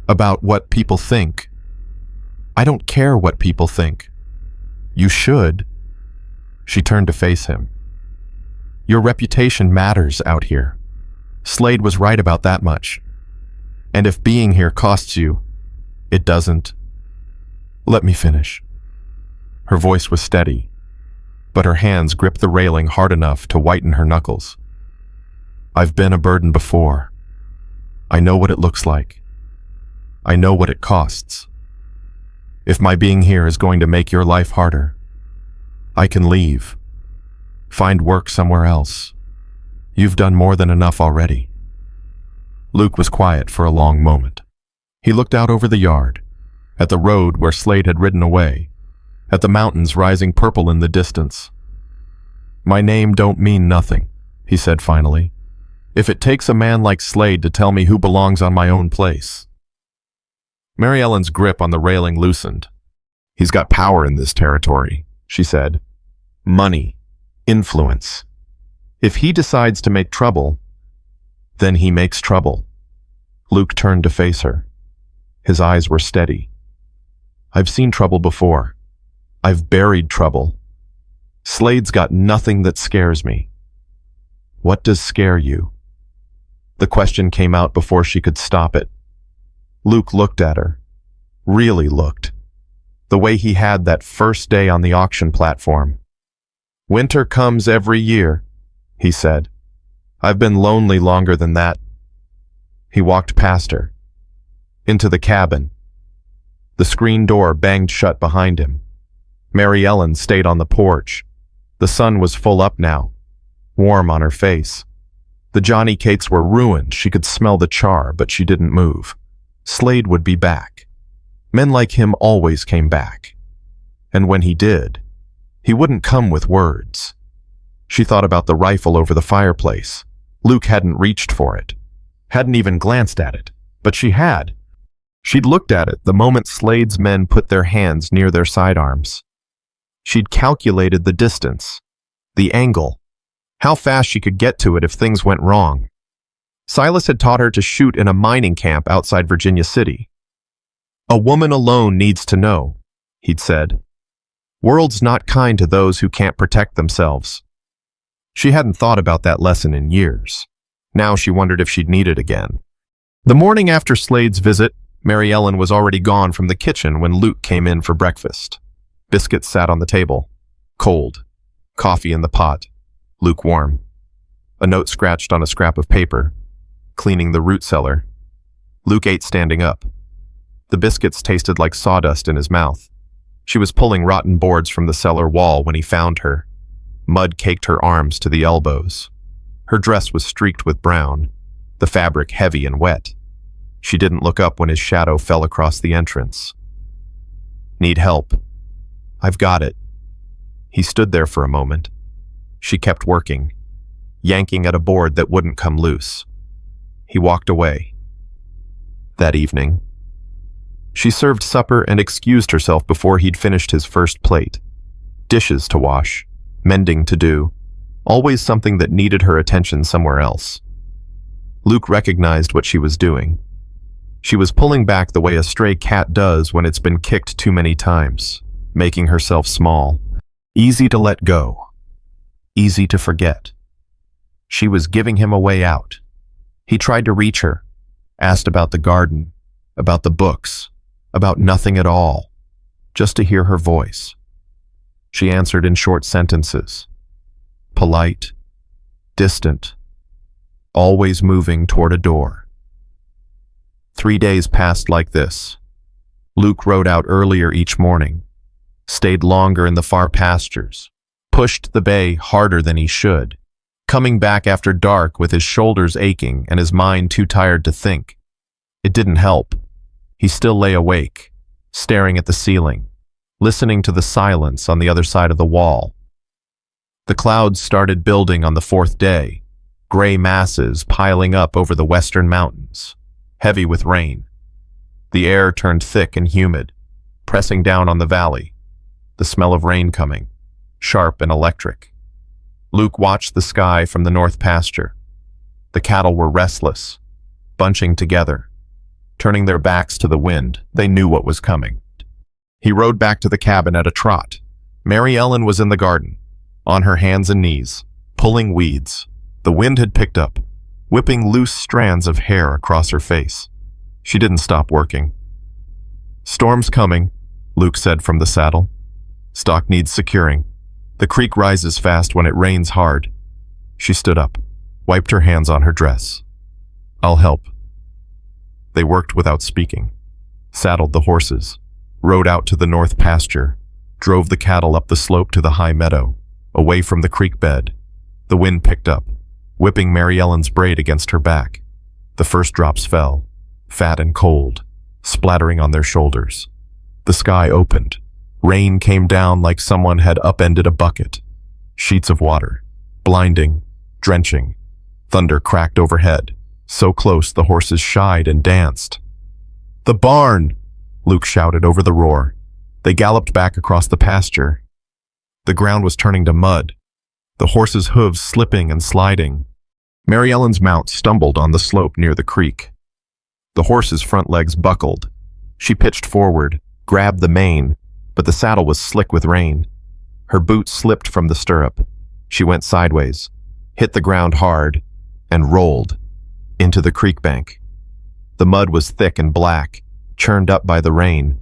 about what people think. I don't care what people think. You should. She turned to face him. Your reputation matters out here. Slade was right about that much. And if being here costs you, it doesn't. Let me finish. Her voice was steady, but her hands gripped the railing hard enough to whiten her knuckles. I've been a burden before. I know what it looks like. I know what it costs. If my being here is going to make your life harder, I can leave. Find work somewhere else. You've done more than enough already. Luke was quiet for a long moment. He looked out over the yard, at the road where Slade had ridden away, at the mountains rising purple in the distance. My name don't mean nothing, he said finally, if it takes a man like Slade to tell me who belongs on my own place. Mary Ellen's grip on the railing loosened. He's got power in this territory, she said. Money, influence. If he decides to make trouble, then he makes trouble. Luke turned to face her. His eyes were steady. I've seen trouble before. I've buried trouble. Slade's got nothing that scares me. What does scare you? The question came out before she could stop it. Luke looked at her. Really looked. the way he had that first day on the auction platform. "Winter comes every year," he said. "I've been lonely longer than that." He walked past her, into the cabin. The screen door banged shut behind him. Mary Ellen stayed on the porch. The sun was full up now, warm on her face. The Johnny Cates were ruined. She could smell the char, but she didn't move. Slade would be back. Men like him always came back. And when he did, he wouldn't come with words. She thought about the rifle over the fireplace. Luke hadn't reached for it, hadn't even glanced at it, but she had. She'd looked at it the moment Slade's men put their hands near their sidearms. She'd calculated the distance, the angle, how fast she could get to it if things went wrong. Silas had taught her to shoot in a mining camp outside Virginia City. "A woman alone needs to know," he'd said. "World's not kind to those who can't protect themselves." She hadn't thought about that lesson in years. Now she wondered if she'd need it again. The morning after Slade's visit, Mary Ellen was already gone from the kitchen when Luke came in for breakfast. Biscuits sat on the table, cold. Coffee in the pot, lukewarm. A note scratched on a scrap of paper, cleaning the root cellar. Luke ate standing up. The biscuits tasted like sawdust in his mouth. She was pulling rotten boards from the cellar wall when he found her. Mud caked her arms to the elbows. Her dress was streaked with brown, the fabric heavy and wet. She didn't look up when his shadow fell across the entrance. "Need help?" "I've got it." He stood there for a moment. She kept working, yanking at a board that wouldn't come loose. He walked away. That evening, she served supper and excused herself before he'd finished his first plate. Dishes to wash, mending to do, always something that needed her attention somewhere else. Luke recognized what she was doing. She was pulling back the way a stray cat does when it's been kicked too many times, making herself small, easy to let go, easy to forget. She was giving him a way out. He tried to reach her, asked about the garden, about the books, about nothing at all, just to hear her voice. She answered in short sentences, polite, distant, always moving toward a door. 3 days passed like this. Luke rode out earlier each morning, stayed longer in the far pastures, pushed the bay harder than he should, coming back after dark with his shoulders aching and his mind too tired to think. It didn't help. He still lay awake, staring at the ceiling, listening to the silence on the other side of the wall. The clouds started building on the 4th day, gray masses piling up over the western mountains, heavy with rain. The air turned thick and humid, pressing down on the valley, the smell of rain coming, sharp and electric. Luke watched the sky from the north pasture. The cattle were restless, bunching together, turning their backs to the wind. They knew what was coming. He rode back to the cabin at a trot. Mary Ellen was in the garden, on her hands and knees, pulling weeds. The wind had picked up, whipping loose strands of hair across her face. She didn't stop working. "Storm's coming," Luke said from the saddle. "Stock needs securing. The creek rises fast when it rains hard." She stood up, wiped her hands on her dress. "I'll help." They worked without speaking, saddled the horses, rode out to the north pasture, drove the cattle up the slope to the high meadow, away from the creek bed. The wind picked up, whipping Mary Ellen's braid against her back. The first drops fell, fat and cold, splattering on their shoulders. The sky opened. Rain came down like someone had upended a bucket. Sheets of water, blinding, drenching. Thunder cracked overhead, so close the horses shied and danced. "The barn!" Luke shouted over the roar. They galloped back across the pasture. The ground was turning to mud, the horses' hooves slipping and sliding. Mary Ellen's mount stumbled on the slope near the creek. The horse's front legs buckled. She pitched forward, grabbed the mane, but the saddle was slick with rain. Her boot slipped from the stirrup. She went sideways, hit the ground hard, and rolled into the creek bank. The mud was thick and black, churned up by the rain.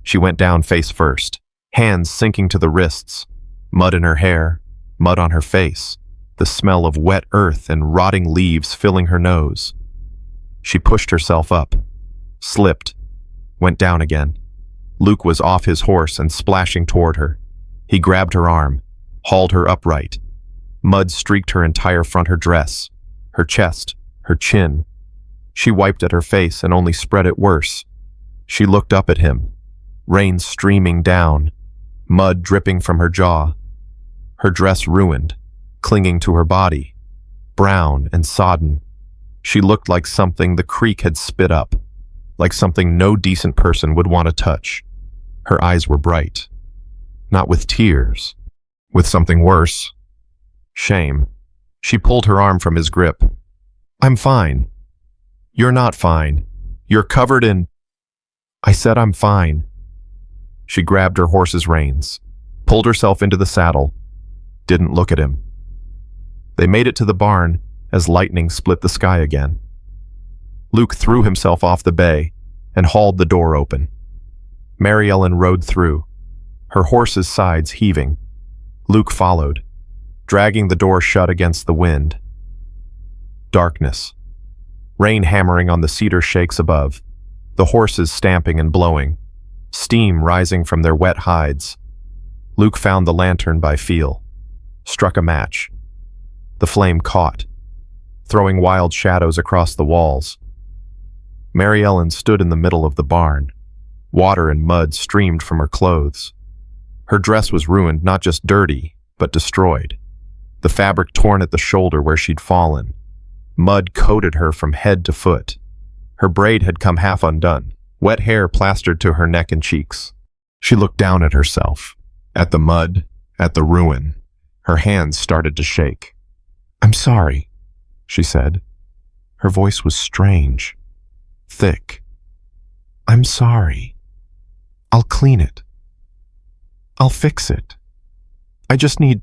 She went down face first, hands sinking to the wrists, mud in her hair, mud on her face, the smell of wet earth and rotting leaves filling her nose. She pushed herself up, slipped, went down again. Luke was off his horse and splashing toward her. He grabbed her arm, hauled her upright. Mud streaked her entire front, her dress, her chest, her chin. She wiped at her face and only spread it worse. She looked up at him, rain streaming down, mud dripping from her jaw. Her dress ruined, clinging to her body, brown and sodden. She looked like something the creek had spit up, like something no decent person would want to touch. Her eyes were bright, not with tears, with something worse. Shame. She pulled her arm from his grip. I'm fine. You're not fine. You're covered in... I said I'm fine. She grabbed her horse's reins, pulled herself into the saddle, didn't look at him. They made it to the barn as lightning split the sky again. Luke threw himself off the bay and hauled the door open. Mary Ellen rode through, her horse's sides heaving. Luke followed, dragging the door shut against the wind. Darkness. Rain hammering on the cedar shakes above, the horses stamping and blowing, steam rising from their wet hides. Luke found the lantern by feel, struck a match. The flame caught, throwing wild shadows across the walls. Mary Ellen stood in the middle of the barn. Water and mud streamed from her clothes. Her dress was ruined, not just dirty, but destroyed. The fabric torn at the shoulder where she'd fallen. Mud coated her from head to foot. Her braid had come half undone, wet hair plastered to her neck and cheeks. She looked down at herself, at the mud, at the ruin. Her hands started to shake. I'm sorry, she said. Her voice was strange, thick. I'm sorry. I'll clean it. I'll fix it. I just need...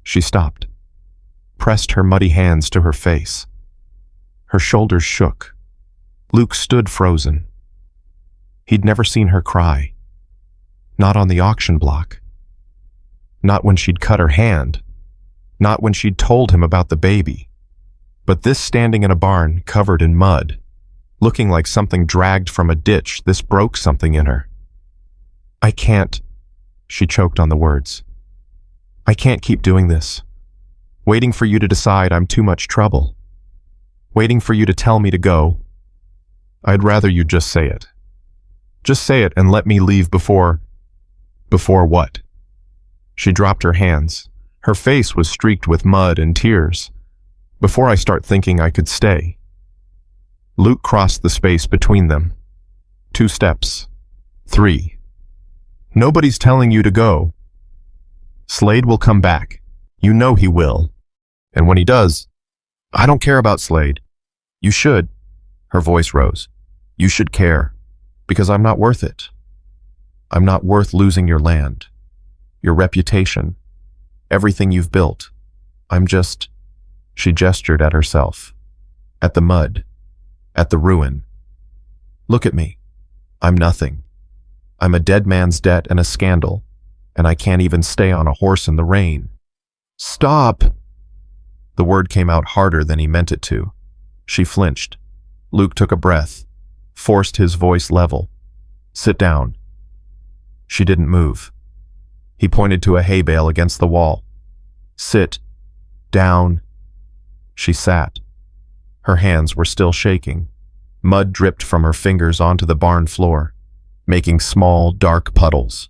She stopped, pressed her muddy hands to her face. Her shoulders shook. Luke stood frozen. He'd never seen her cry. Not on the auction block. Not when she'd cut her hand. Not when she'd told him about the baby. But this standing in a barn covered in mud, looking like something dragged from a ditch, this broke something in her. I can't, she choked on the words. I can't keep doing this. Waiting for you to decide I'm too much trouble. Waiting for you to tell me to go. I'd rather you just say it. Just say it and let me leave before... Before what? She dropped her hands. Her face was streaked with mud and tears. Before I start thinking I could stay. Luke crossed the space between them. 2 steps. 3. Nobody's telling you to go. Slade will come back. You know he will. And when he does, I don't care about Slade. You should. Her voice rose. You should care. Because I'm not worth it. I'm not worth losing your land, your reputation, everything you've built. I'm just... She gestured at herself, at the mud, at the ruin. Look at me. I'm nothing. I'm a dead man's debt and a scandal, and I can't even stay on a horse in the rain. Stop! The word came out harder than he meant it to. She flinched. Luke took a breath, forced his voice level. Sit down. She didn't move. He pointed to a hay bale against the wall. Sit. Down. She sat. Her hands were still shaking. Mud dripped from her fingers onto the barn floor, making small, dark puddles.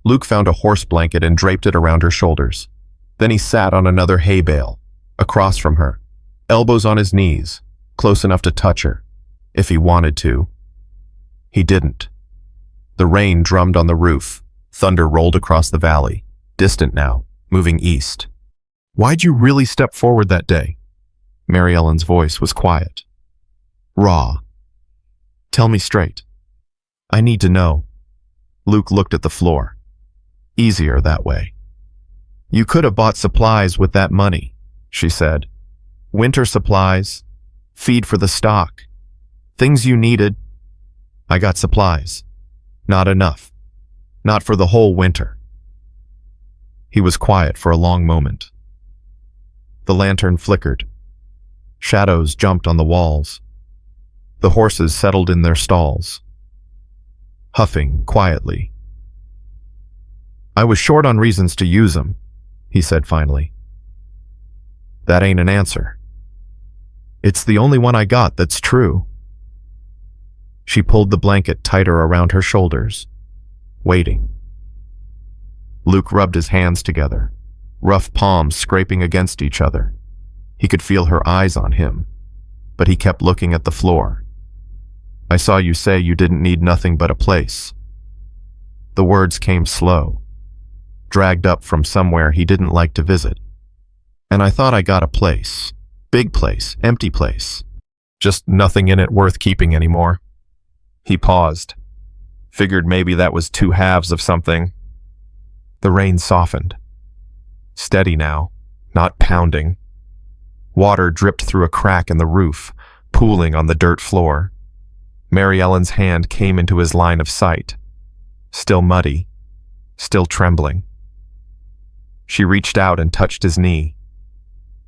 Luke found a horse blanket and draped it around her shoulders. Then he sat on another hay bale, across from her, elbows on his knees, close enough to touch her, if he wanted to. He didn't. The rain drummed on the roof. Thunder rolled across the valley, distant now, moving east. Why'd you really step forward that day? Mary Ellen's voice was quiet. Raw. Tell me straight. I need to know. Luke looked at the floor. Easier that way. You could have bought supplies with that money, she said. Winter supplies, feed for the stock, things you needed. I got supplies. Not enough. Not for the whole winter. He was quiet for a long moment. The lantern flickered. Shadows jumped on the walls. The horses settled in their stalls, huffing quietly. I was short on reasons to use 'em, he said finally. That ain't an answer. It's the only one I got that's true. She pulled the blanket tighter around her shoulders, waiting. Luke rubbed his hands together, rough palms scraping against each other. He could feel her eyes on him, but he kept looking at the floor. I saw you say you didn't need nothing but a place. The words came slow, dragged up from somewhere he didn't like to visit. And I thought I got a place. Big place, empty place. Just nothing in it worth keeping anymore. He paused. Figured maybe that was two halves of something. The rain softened. Steady now, not pounding. Water dripped through a crack in the roof, pooling on the dirt floor. Mary Ellen's hand came into his line of sight. Still muddy, still trembling. She reached out and touched his knee,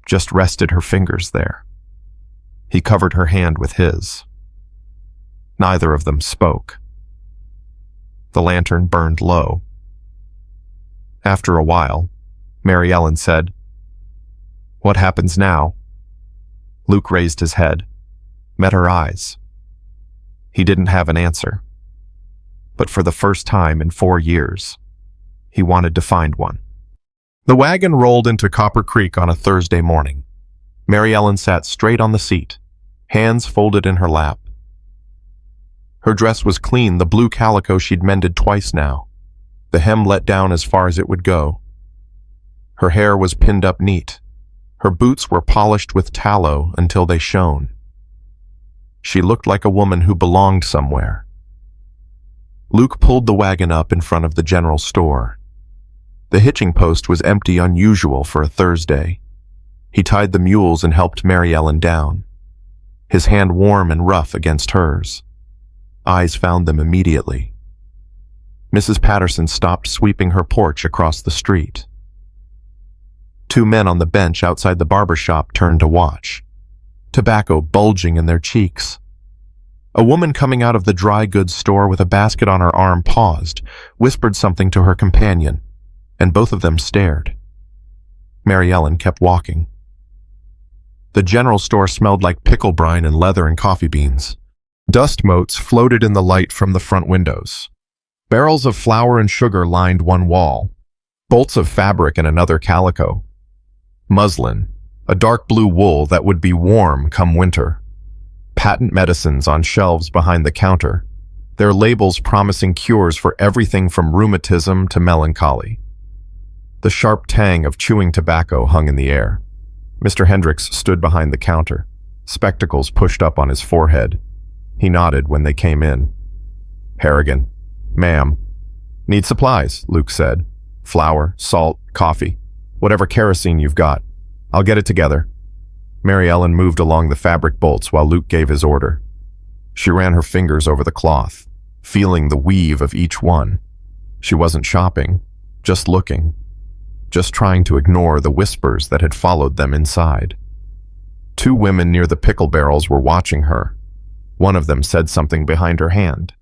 just rested her fingers there. He covered her hand with his. Neither of them spoke. The lantern burned low. After a while, Mary Ellen said, "What happens now?" Luke raised his head, met her eyes. He didn't have an answer. But for the first time in 4 years, he wanted to find one. The wagon rolled into Copper Creek on a Thursday morning. Mary Ellen sat straight on the seat, hands folded in her lap. Her dress was clean, the blue calico she'd mended twice now, the hem let down as far as it would go. Her hair was pinned up neat. Her boots were polished with tallow until they shone. She looked like a woman who belonged somewhere. Luke pulled the wagon up in front of the general store. The hitching post was empty, unusual for a Thursday. He tied the mules and helped Mary Ellen down, his hand warm and rough against hers. Eyes found them immediately. Mrs. Patterson stopped sweeping her porch across the street. 2 men on the bench outside the barber shop turned to watch, tobacco bulging in their cheeks. A woman coming out of the dry goods store with a basket on her arm paused, whispered something to her companion, and both of them stared. Mary Ellen kept walking. The general store smelled like pickle brine and leather and coffee beans. Dust motes floated in the light from the front windows. Barrels of flour and sugar lined one wall, bolts of fabric and another calico. Muslin, a dark blue wool that would be warm come winter. Patent medicines on shelves behind the counter, their labels promising cures for everything from rheumatism to melancholy. The sharp tang of chewing tobacco hung in the air. Mr. Hendricks stood behind the counter, spectacles pushed up on his forehead. He nodded when they came in. Harrigan, ma'am. Need supplies, Luke said. Flour, salt, coffee, whatever kerosene you've got. I'll get it together. Mary Ellen moved along the fabric bolts while Luke gave his order. She ran her fingers over the cloth, feeling the weave of each one. She wasn't shopping, just looking, just trying to ignore the whispers that had followed them inside. 2 women near the pickle barrels were watching her. One of them said something behind her hand.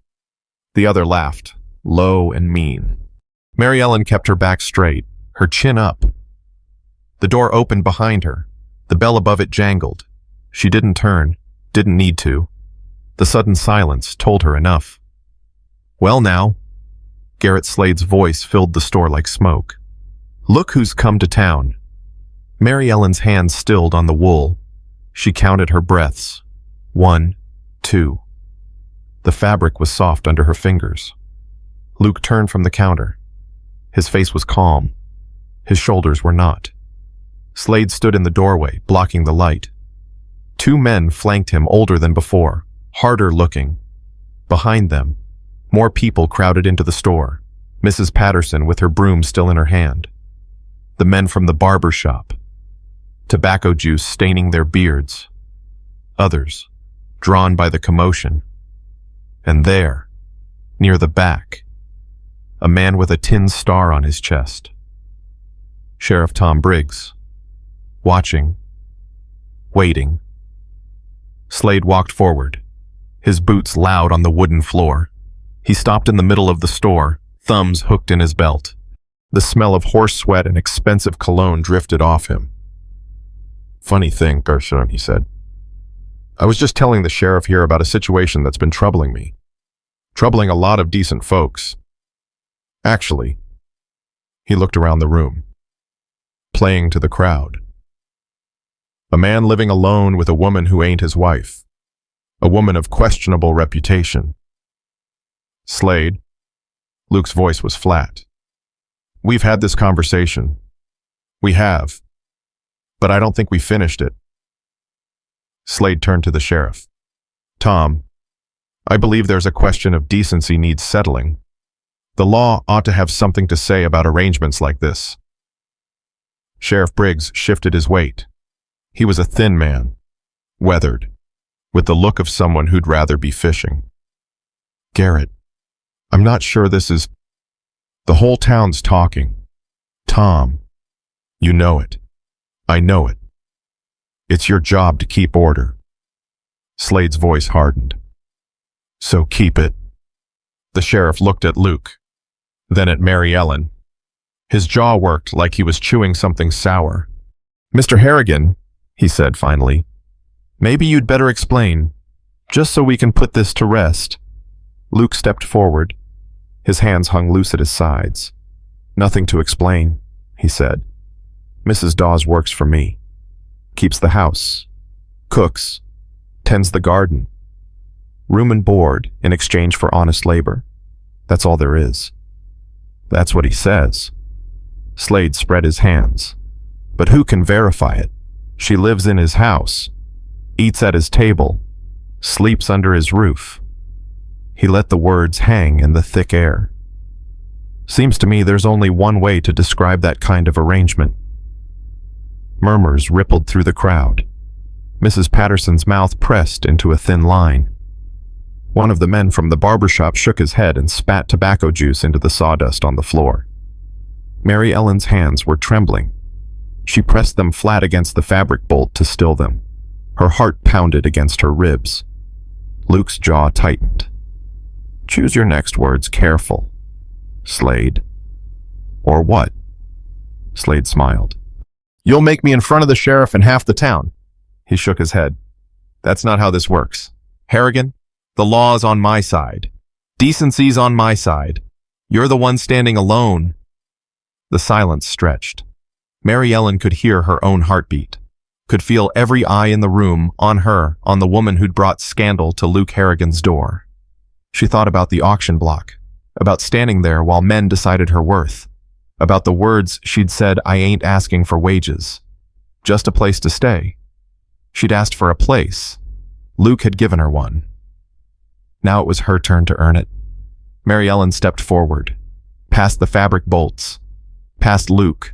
The other laughed, low and mean. Mary Ellen kept her back straight, her chin up. The door opened behind her. The bell above it jangled. She didn't turn, didn't need to. The sudden silence told her enough. Well now, Garrett Slade's voice filled the store like smoke. Look who's come to town. Mary Ellen's hand stilled on the wool. She counted her breaths. 1, 2. The fabric was soft under her fingers. Luke turned from the counter. His face was calm. His shoulders were not. Slade stood in the doorway, blocking the light. 2 men flanked him, older than before, harder looking. Behind them, more people crowded into the store, Mrs. Patterson with her broom still in her hand. The men from the barber shop, tobacco juice staining their beards. Others, drawn by the commotion. And there, Near the back, a man with a tin star on his chest. Sheriff Tom Briggs. Watching. Waiting. Slade walked forward, his boots loud on the wooden floor. He stopped in the middle of the store, thumbs hooked in his belt. The smell of horse sweat and expensive cologne drifted off him. "Funny thing, Gershon," he said. "I was just telling the sheriff here about a situation that's been troubling me. Troubling a lot of decent folks. Actually," he looked around the room, playing to the crowd. "A man living alone with a woman who ain't his wife. A woman of questionable reputation." "Slade," Luke's voice was flat. "We've had this conversation. We have. But I don't think we finished it." Slade turned to the sheriff. "Tom, I believe there's a question of decency needs settling. The law ought to have something to say about arrangements like this." Sheriff Briggs shifted his weight. He was a thin man, weathered, with the look of someone who'd rather be fishing. "Garrett, I'm not sure this is... The whole town's talking. Tom, you know it. I know it. It's your job to keep order." Slade's voice hardened. "So keep it." The sheriff looked at Luke, then at Mary Ellen. His jaw worked like he was chewing something sour. "Mr. Harrigan," he said finally, "maybe you'd better explain, just so we can put this to rest." Luke stepped forward. His hands hung loose at his sides. "Nothing to explain," he said. "Mrs. Dawes works for me. Keeps the house. Cooks. Tends the garden. Room and board in exchange for honest labor. That's all there is." "That's what he says." Slade spread his hands. "But who can verify it? She lives in his house, eats at his table, sleeps under his roof." He let the words hang in the thick air. "Seems to me there's only one way to describe that kind of arrangement." Murmurs rippled through the crowd. Mrs. Patterson's mouth pressed into a thin line. One of the men from the barbershop shook his head and spat tobacco juice into the sawdust on the floor. Mary Ellen's hands were trembling. She pressed them flat against the fabric bolt to still them. Her heart pounded against her ribs. Luke's jaw tightened. "Choose your next words careful, Slade." "Or what?" Slade smiled. "You'll make me in front of the sheriff and half the town." He shook his head. "That's not how this works. Harrigan, the law's on my side. Decency's on my side. You're the one standing alone." The silence stretched. Mary Ellen could hear her own heartbeat, could feel every eye in the room on her, on the woman who'd brought scandal to Luke Harrigan's door. She thought about the auction block, about standing there while men decided her worth, about the words she'd said, "I ain't asking for wages, just a place to stay." She'd asked for a place. Luke had given her one. Now it was her turn to earn it. Mary Ellen stepped forward, past the fabric bolts, past Luke,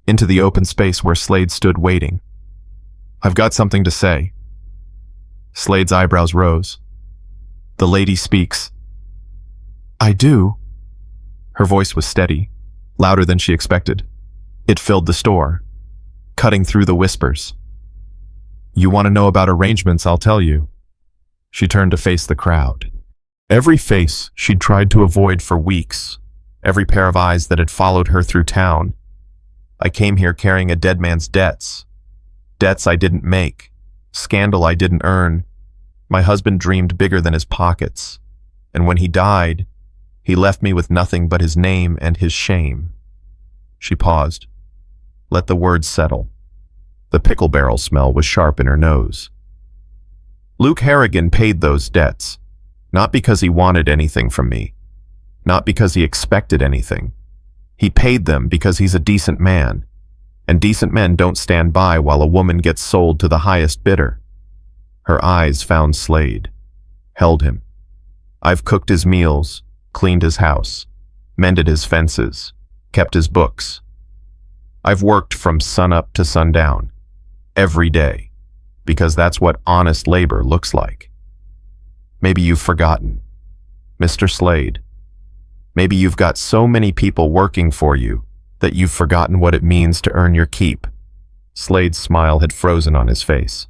into the open space where Slade stood waiting. "I've got something to say." Slade's eyebrows rose. "The lady speaks." "I do." Her voice was steady, louder than she expected. It filled the store, cutting through the whispers. "You want to know about arrangements, I'll tell you." She turned to face the crowd. Every face she'd tried to avoid for weeks, every pair of eyes that had followed her through town. "I came here carrying a dead man's debts. Debts I didn't make. Scandal I didn't earn. My husband dreamed bigger than his pockets. And when he died, he left me with nothing but his name and his shame." She paused. Let the words settle. The pickle barrel smell was sharp in her nose. "Luke Harrigan paid those debts, not because he wanted anything from me, not because he expected anything. He paid them because he's a decent man, and decent men don't stand by while a woman gets sold to the highest bidder." Her eyes found Slade, held him. "I've cooked his meals, cleaned his house, mended his fences, kept his books. I've worked from sunup to sundown, every day, because that's what honest labor looks like. Maybe you've forgotten. Mr. Slade. Maybe you've got so many people working for you that you've forgotten what it means to earn your keep." Slade's smile had frozen on his face.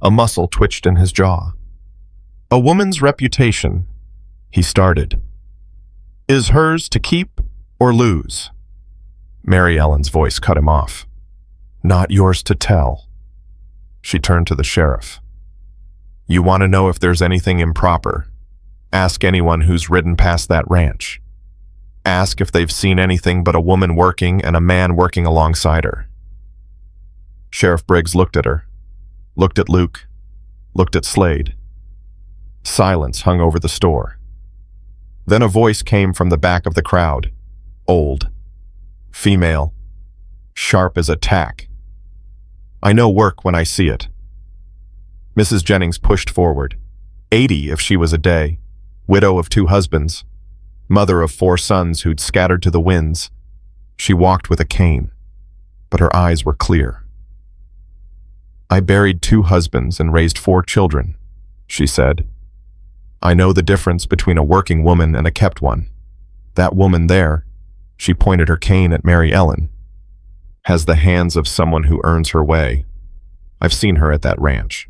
A muscle twitched in his jaw. "A woman's reputation," he started, "is hers to keep or lose." Mary Ellen's voice cut him off. "Not yours to tell." She turned to the sheriff. "You want to know if there's anything improper? Ask anyone who's ridden past that ranch. Ask if they've seen anything but a woman working and a man working alongside her." Sheriff Briggs looked at her, looked at Luke, looked at Slade. Silence hung over the store. Then a voice came from the back of the crowd, old, female, sharp as a tack. "I know work when I see it." Mrs. Jennings pushed forward, 80 if she was a day, widow of 2 husbands, mother of 4 sons who'd scattered to the winds. She walked with a cane, but her eyes were clear. "I buried 2 husbands and raised 4 children," she said. "I know the difference between a working woman and a kept one. That woman there," she pointed her cane at Mary Ellen, "has the hands of someone who earns her way. I've seen her at that ranch.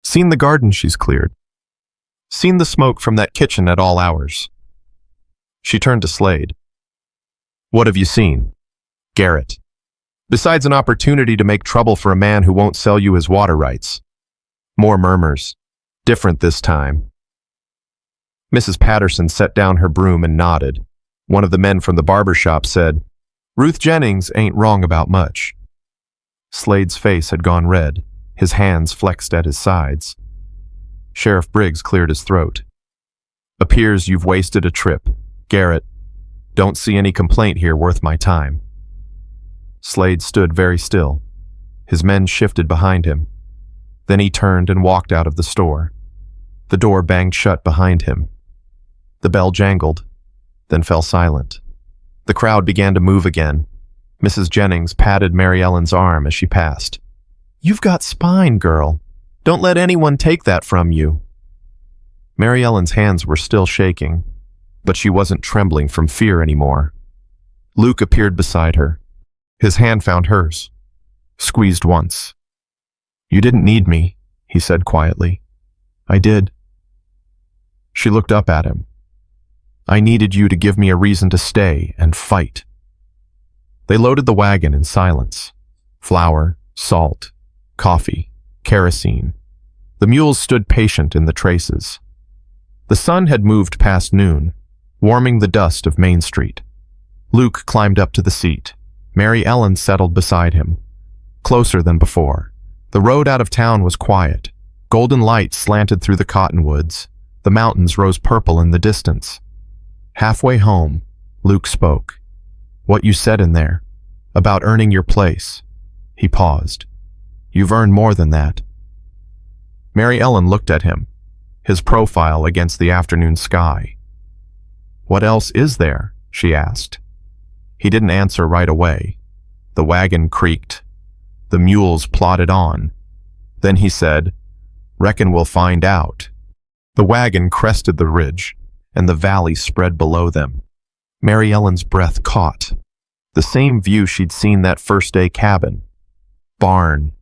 Seen the garden she's cleared. Seen the smoke from that kitchen at all hours." She turned to Slade. "What have you seen, Garrett? Besides an opportunity to make trouble for a man who won't sell you his water rights." More murmurs. Different this time. Mrs. Patterson set down her broom and nodded. One of the men from the barber shop said, "Ruth Jennings ain't wrong about much." Slade's face had gone red. His hands flexed at his sides. Sheriff Briggs cleared his throat. "Appears you've wasted a trip, Garrett. Don't see any complaint here worth my time." Slade stood very still. His men shifted behind him. Then he turned and walked out of the store. The door banged shut behind him. The bell jangled, then fell silent. The crowd began to move again. Mrs. Jennings patted Mary Ellen's arm as she passed. "You've got spine, girl. Don't let anyone take that from you." Mary Ellen's hands were still shaking, but she wasn't trembling from fear anymore. Luke appeared beside her. His hand found hers, squeezed once. "You didn't need me," he said quietly. "I did." She looked up at him. "I needed you to give me a reason to stay and fight." They loaded the wagon in silence. Flour, salt, coffee, kerosene. The mules stood patient in the traces. The sun had moved past noon, warming the dust of Main Street. Luke climbed up to the seat. Mary Ellen settled beside him. Closer than before. The road out of town was quiet. Golden light slanted through the cottonwoods. The mountains rose purple in the distance. Halfway home, Luke spoke. "What you said in there, about earning your place." He paused. "You've earned more than that." Mary Ellen looked at him, his profile against the afternoon sky. "What else is there?" she asked. He didn't answer right away. The wagon creaked. The mules plodded on. Then he said, "Reckon we'll find out." The wagon crested the ridge, and the valley spread below them. Mary Ellen's breath caught. The same view she'd seen that first-day cabin. Barn,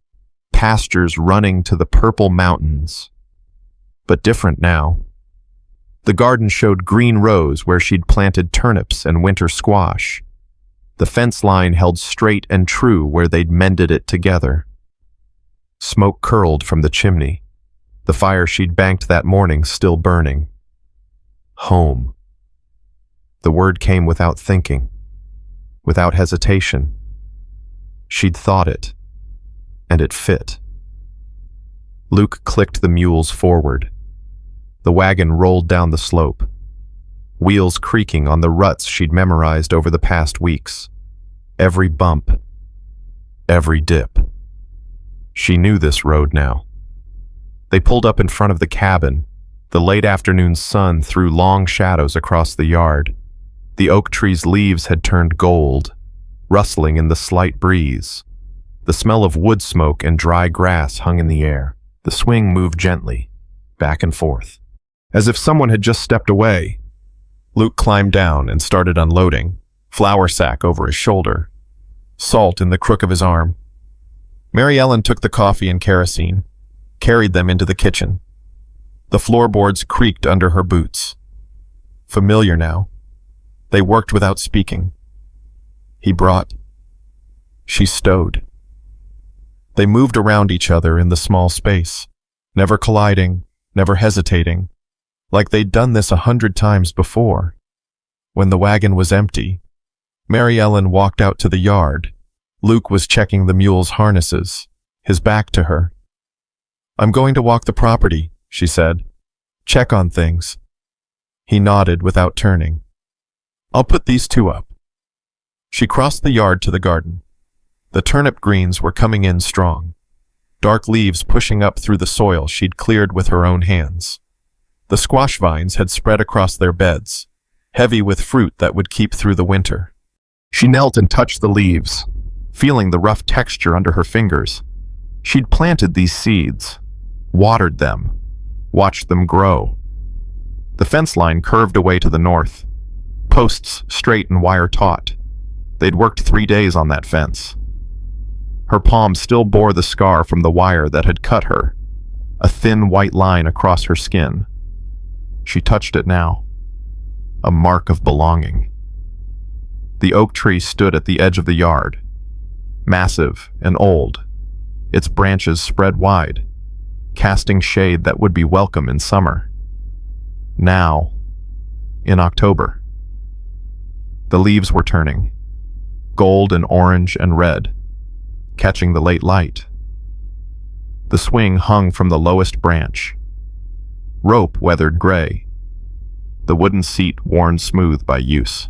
pastures running to the purple mountains. But different now. The garden showed green rows where she'd planted turnips and winter squash. The fence line held straight and true where they'd mended it together. Smoke curled from the chimney, the fire she'd banked that morning still burning. Home. The word came without thinking, without hesitation. She'd thought it, and it fit. Luke clicked the mules forward. The wagon rolled down the slope, wheels creaking on the ruts she'd memorized over the past weeks. Every bump, every dip. She knew this road now. They pulled up in front of the cabin. The late afternoon sun threw long shadows across the yard. The oak tree's leaves had turned gold, rustling in the slight breeze. The smell of wood smoke and dry grass hung in the air. The swing moved gently, back and forth, as if someone had just stepped away. Luke climbed down and started unloading, flour sack over his shoulder, salt in the crook of his arm. Mary Ellen took the coffee and kerosene, carried them into the kitchen. The floorboards creaked under her boots. Familiar now. They worked without speaking. He brought. She stowed. They moved around each other in the small space, never colliding, never hesitating, like they'd done this 100 times before. When the wagon was empty, Mary Ellen walked out to the yard. Luke was checking the mule's harnesses, his back to her. "I'm going to walk the property," she said. "Check on things." He nodded without turning. "I'll put these two up." She crossed the yard to the garden. The turnip greens were coming in strong, dark leaves pushing up through the soil she'd cleared with her own hands. The squash vines had spread across their beds, heavy with fruit that would keep through the winter. She knelt and touched the leaves, feeling the rough texture under her fingers. She'd planted these seeds, watered them, watched them grow. The fence line curved away to the north, posts straight and wire taut. They'd worked 3 days on that fence. Her palm still bore the scar from the wire that had cut her, a thin white line across her skin. She touched it now, a mark of belonging. The oak tree stood at the edge of the yard, massive and old, its branches spread wide, casting shade that would be welcome in summer. Now, in October. The leaves were turning, gold and orange and red, catching the late light. The swing hung from the lowest branch. Rope weathered gray. The wooden seat worn smooth by use.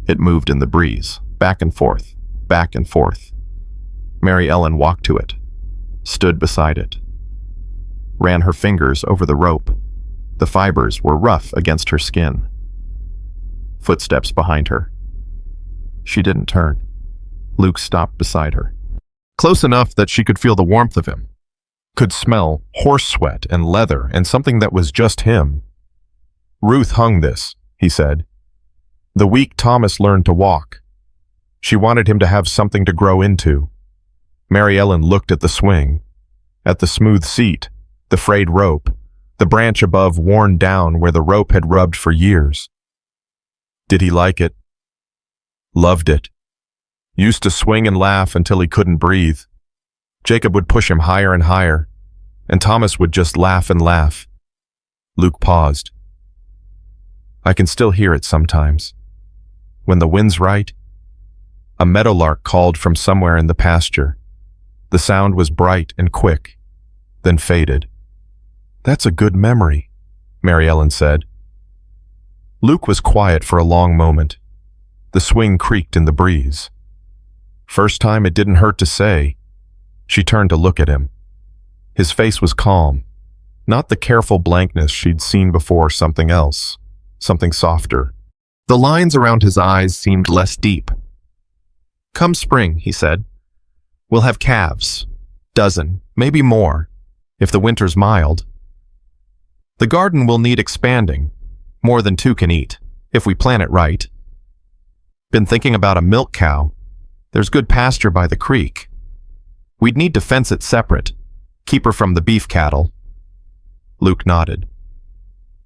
It moved in the breeze, back and forth, back and forth. Mary Ellen walked to it, stood beside it, ran her fingers over the rope. The fibers were rough against her skin. Footsteps behind her. She didn't turn. Luke stopped beside her, close enough that she could feel the warmth of him, could smell horse sweat and leather and something that was just him. "Ruth hung this," he said. "The week Thomas learned to walk. She wanted him to have something to grow into." Mary Ellen looked at the swing, at the smooth seat, the frayed rope, the branch above worn down where the rope had rubbed for years. Did he like it? Loved it. Used to swing and laugh until he couldn't breathe. Jacob would push him higher and higher, and Thomas would just laugh and laugh. Luke paused. "I can still hear it sometimes. When the wind's right." A meadowlark called from somewhere in the pasture. The sound was bright and quick, then faded. "That's a good memory," Mary Ellen said. Luke was quiet for a long moment. The swing creaked in the breeze. First time it didn't hurt to say. She turned to look at him. His face was calm, not the careful blankness she'd seen before, something else, something softer. The lines around his eyes seemed less deep. "Come spring," he said, "we'll have calves, dozen, maybe more, if the winter's mild. The garden will need expanding, more than 2 can eat, if we plan it right. Been thinking about a milk cow. There's good pasture by the creek. We'd need to fence it separate, keep her from the beef cattle." Luke nodded.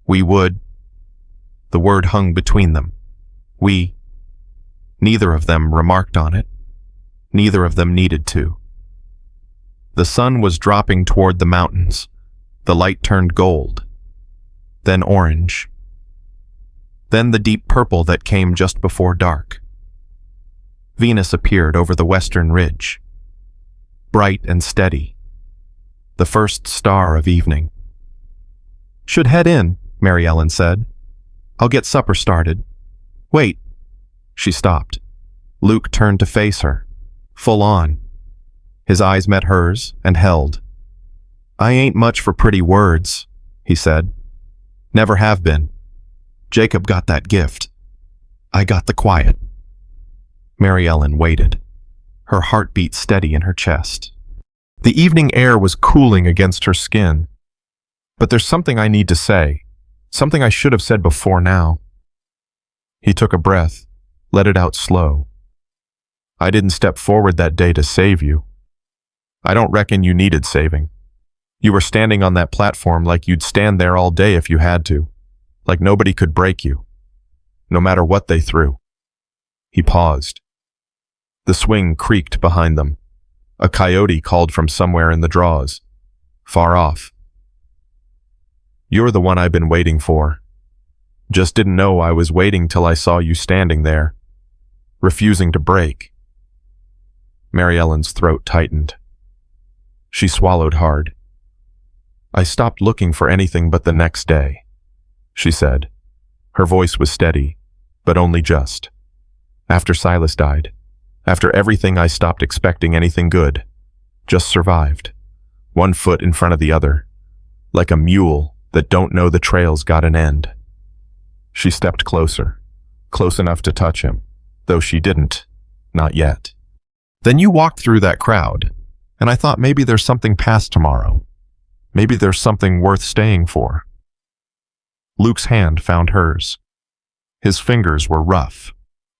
"We would." The word hung between them. We. Neither of them remarked on it. Neither of them needed to. The sun was dropping toward the mountains. The light turned gold, then orange, then the deep purple that came just before dark. Venus appeared over the western ridge, bright and steady, the first star of evening. "Should head in," Mary Ellen said. "I'll get supper started." "Wait." She stopped. Luke turned to face her, full on. His eyes met hers and held. "I ain't much for pretty words," he said. "Never have been. Jacob got that gift. I got the quiet." Mary Ellen waited, her heartbeat steady in her chest. The evening air was cooling against her skin. "But there's something I need to say, something I should have said before now." He took a breath, let it out slow. I didn't step forward that day to save you. I don't reckon you needed saving. You were standing on that platform like you'd stand there all day if you had to, like nobody could break you, no matter what they threw. He paused. The swing creaked behind them. A coyote called from somewhere in the draws, far off. You're the one I've been waiting for. Just didn't know I was waiting till I saw you standing there, refusing to break. Mary Ellen's throat tightened. She swallowed hard. I stopped looking for anything but the next day, she said. Her voice was steady, but only just. After Silas died, after everything, I stopped expecting anything good. Just survived, one foot in front of the other, like a mule that don't know the trail's got an end. She stepped closer, close enough to touch him, though she didn't, not yet. Then you walked through that crowd, and I thought maybe there's something past tomorrow. Maybe there's something worth staying for. Luke's hand found hers. His fingers were rough,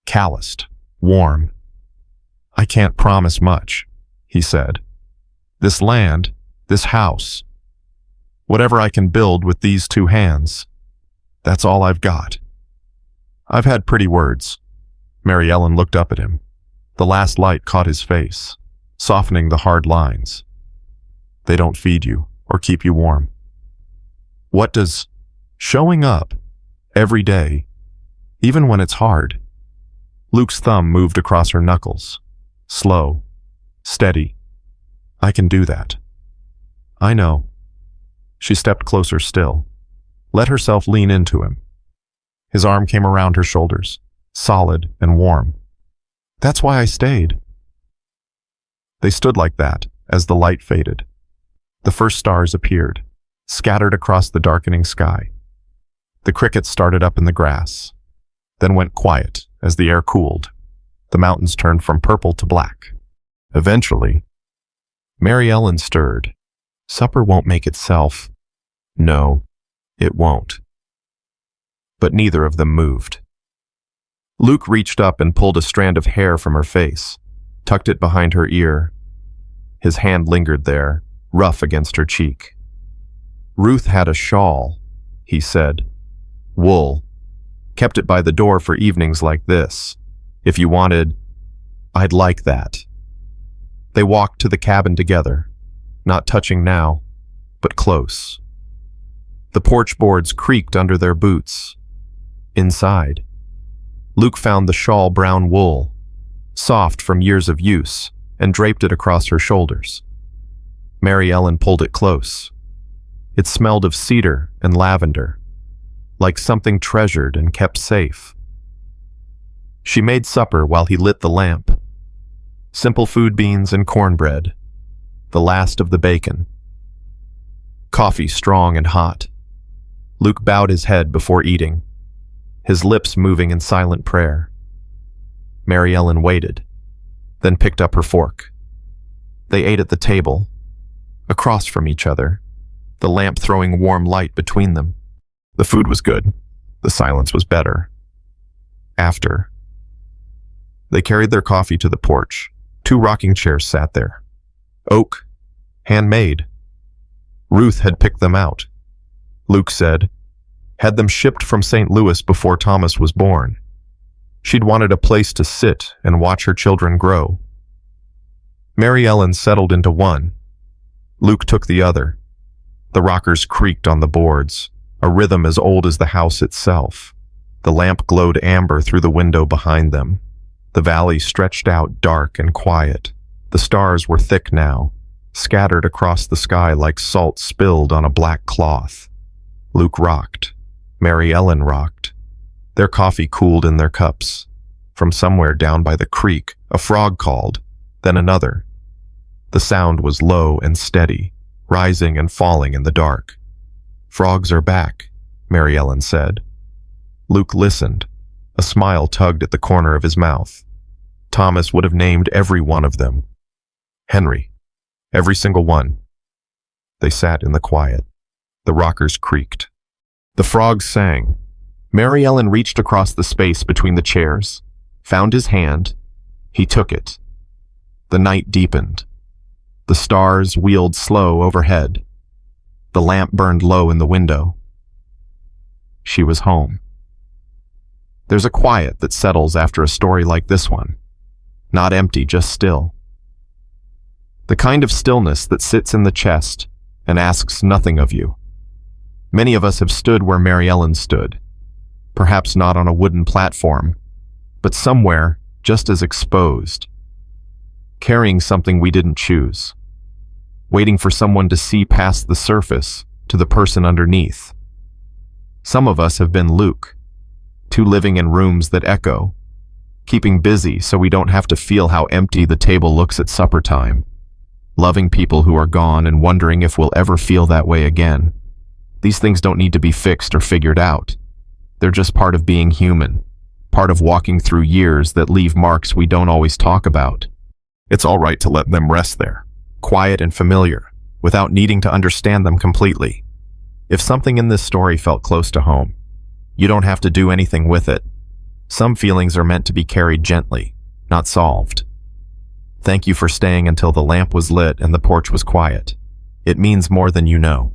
calloused, warm. I can't promise much, he said. This land, this house, whatever I can build with these two hands, that's all I've got. I've had pretty words. Mary Ellen looked up at him. The last light caught his face, softening the hard lines. They don't feed you or keep you warm. What does showing up every day, even when it's hard? Luke's thumb moved across her knuckles. Slow, steady. I can do that. I know. She stepped closer still, let herself lean into him. His arm came around her shoulders, solid and warm. That's why I stayed. They stood like that as the light faded. The first stars appeared, scattered across the darkening sky. The crickets started up in the grass, then went quiet as the air cooled. The mountains turned from purple to black. Eventually, Mary Ellen stirred. Supper won't make itself. No, it won't. But neither of them moved. Luke reached up and pulled a strand of hair from her face, tucked it behind her ear. His hand lingered there, rough against her cheek. Ruth had a shawl, he said. Wool. Kept it by the door for evenings like this. If you wanted, I'd like that. They walked to the cabin together, not touching now, but close. The porch boards creaked under their boots. Inside, Luke found the shawl brown wool, soft from years of use, and draped it across her shoulders. Mary Ellen pulled it close. It smelled of cedar and lavender, like something treasured and kept safe. She made supper while he lit the lamp. Simple food beans and cornbread, the last of the bacon. Coffee strong and hot. Luke bowed his head before eating, his lips moving in silent prayer. Mary Ellen waited, then picked up her fork. They ate at the table, across from each other, the lamp throwing warm light between them. The food was good. The silence was better. After, they carried their coffee to the porch. 2 rocking chairs sat there. Oak, handmade. Ruth had picked them out. Luke said, had them shipped from St. Louis before Thomas was born. She'd wanted a place to sit and watch her children grow. Mary Ellen settled into one. Luke took the other. The rockers creaked on the boards, a rhythm as old as the house itself. The lamp glowed amber through the window behind them. The valley stretched out dark and quiet. The stars were thick now, scattered across the sky like salt spilled on a black cloth. Luke rocked. Mary Ellen rocked. Their coffee cooled in their cups. From somewhere down by the creek, a frog called, then another. The sound was low and steady, rising and falling in the dark. Frogs are back, Mary Ellen said. Luke listened. A smile tugged at the corner of his mouth. Thomas would have named every one of them. Henry. Every single one. They sat in the quiet. The rockers creaked. The frogs sang. Mary Ellen reached across the space between the chairs, found his hand. He took it. The night deepened. The stars wheeled slow overhead. The lamp burned low in the window. She was home. There's a quiet that settles after a story like this one. Not empty, just still. The kind of stillness that sits in the chest and asks nothing of you. Many of us have stood where Mary Ellen stood. Perhaps not on a wooden platform, but somewhere just as exposed. Carrying something we didn't choose. Waiting for someone to see past the surface to the person underneath. Some of us have been Luke, two living in rooms that echo, keeping busy so we don't have to feel how empty the table looks at supper time, loving people who are gone and wondering if we'll ever feel that way again. These things don't need to be fixed or figured out. They're just part of being human, part of walking through years that leave marks we don't always talk about. It's all right to let them rest there, quiet and familiar, without needing to understand them completely. If something in this story felt close to home, you don't have to do anything with it. Some feelings are meant to be carried gently, not solved. Thank you for staying until the lamp was lit and the porch was quiet. It means more than you know.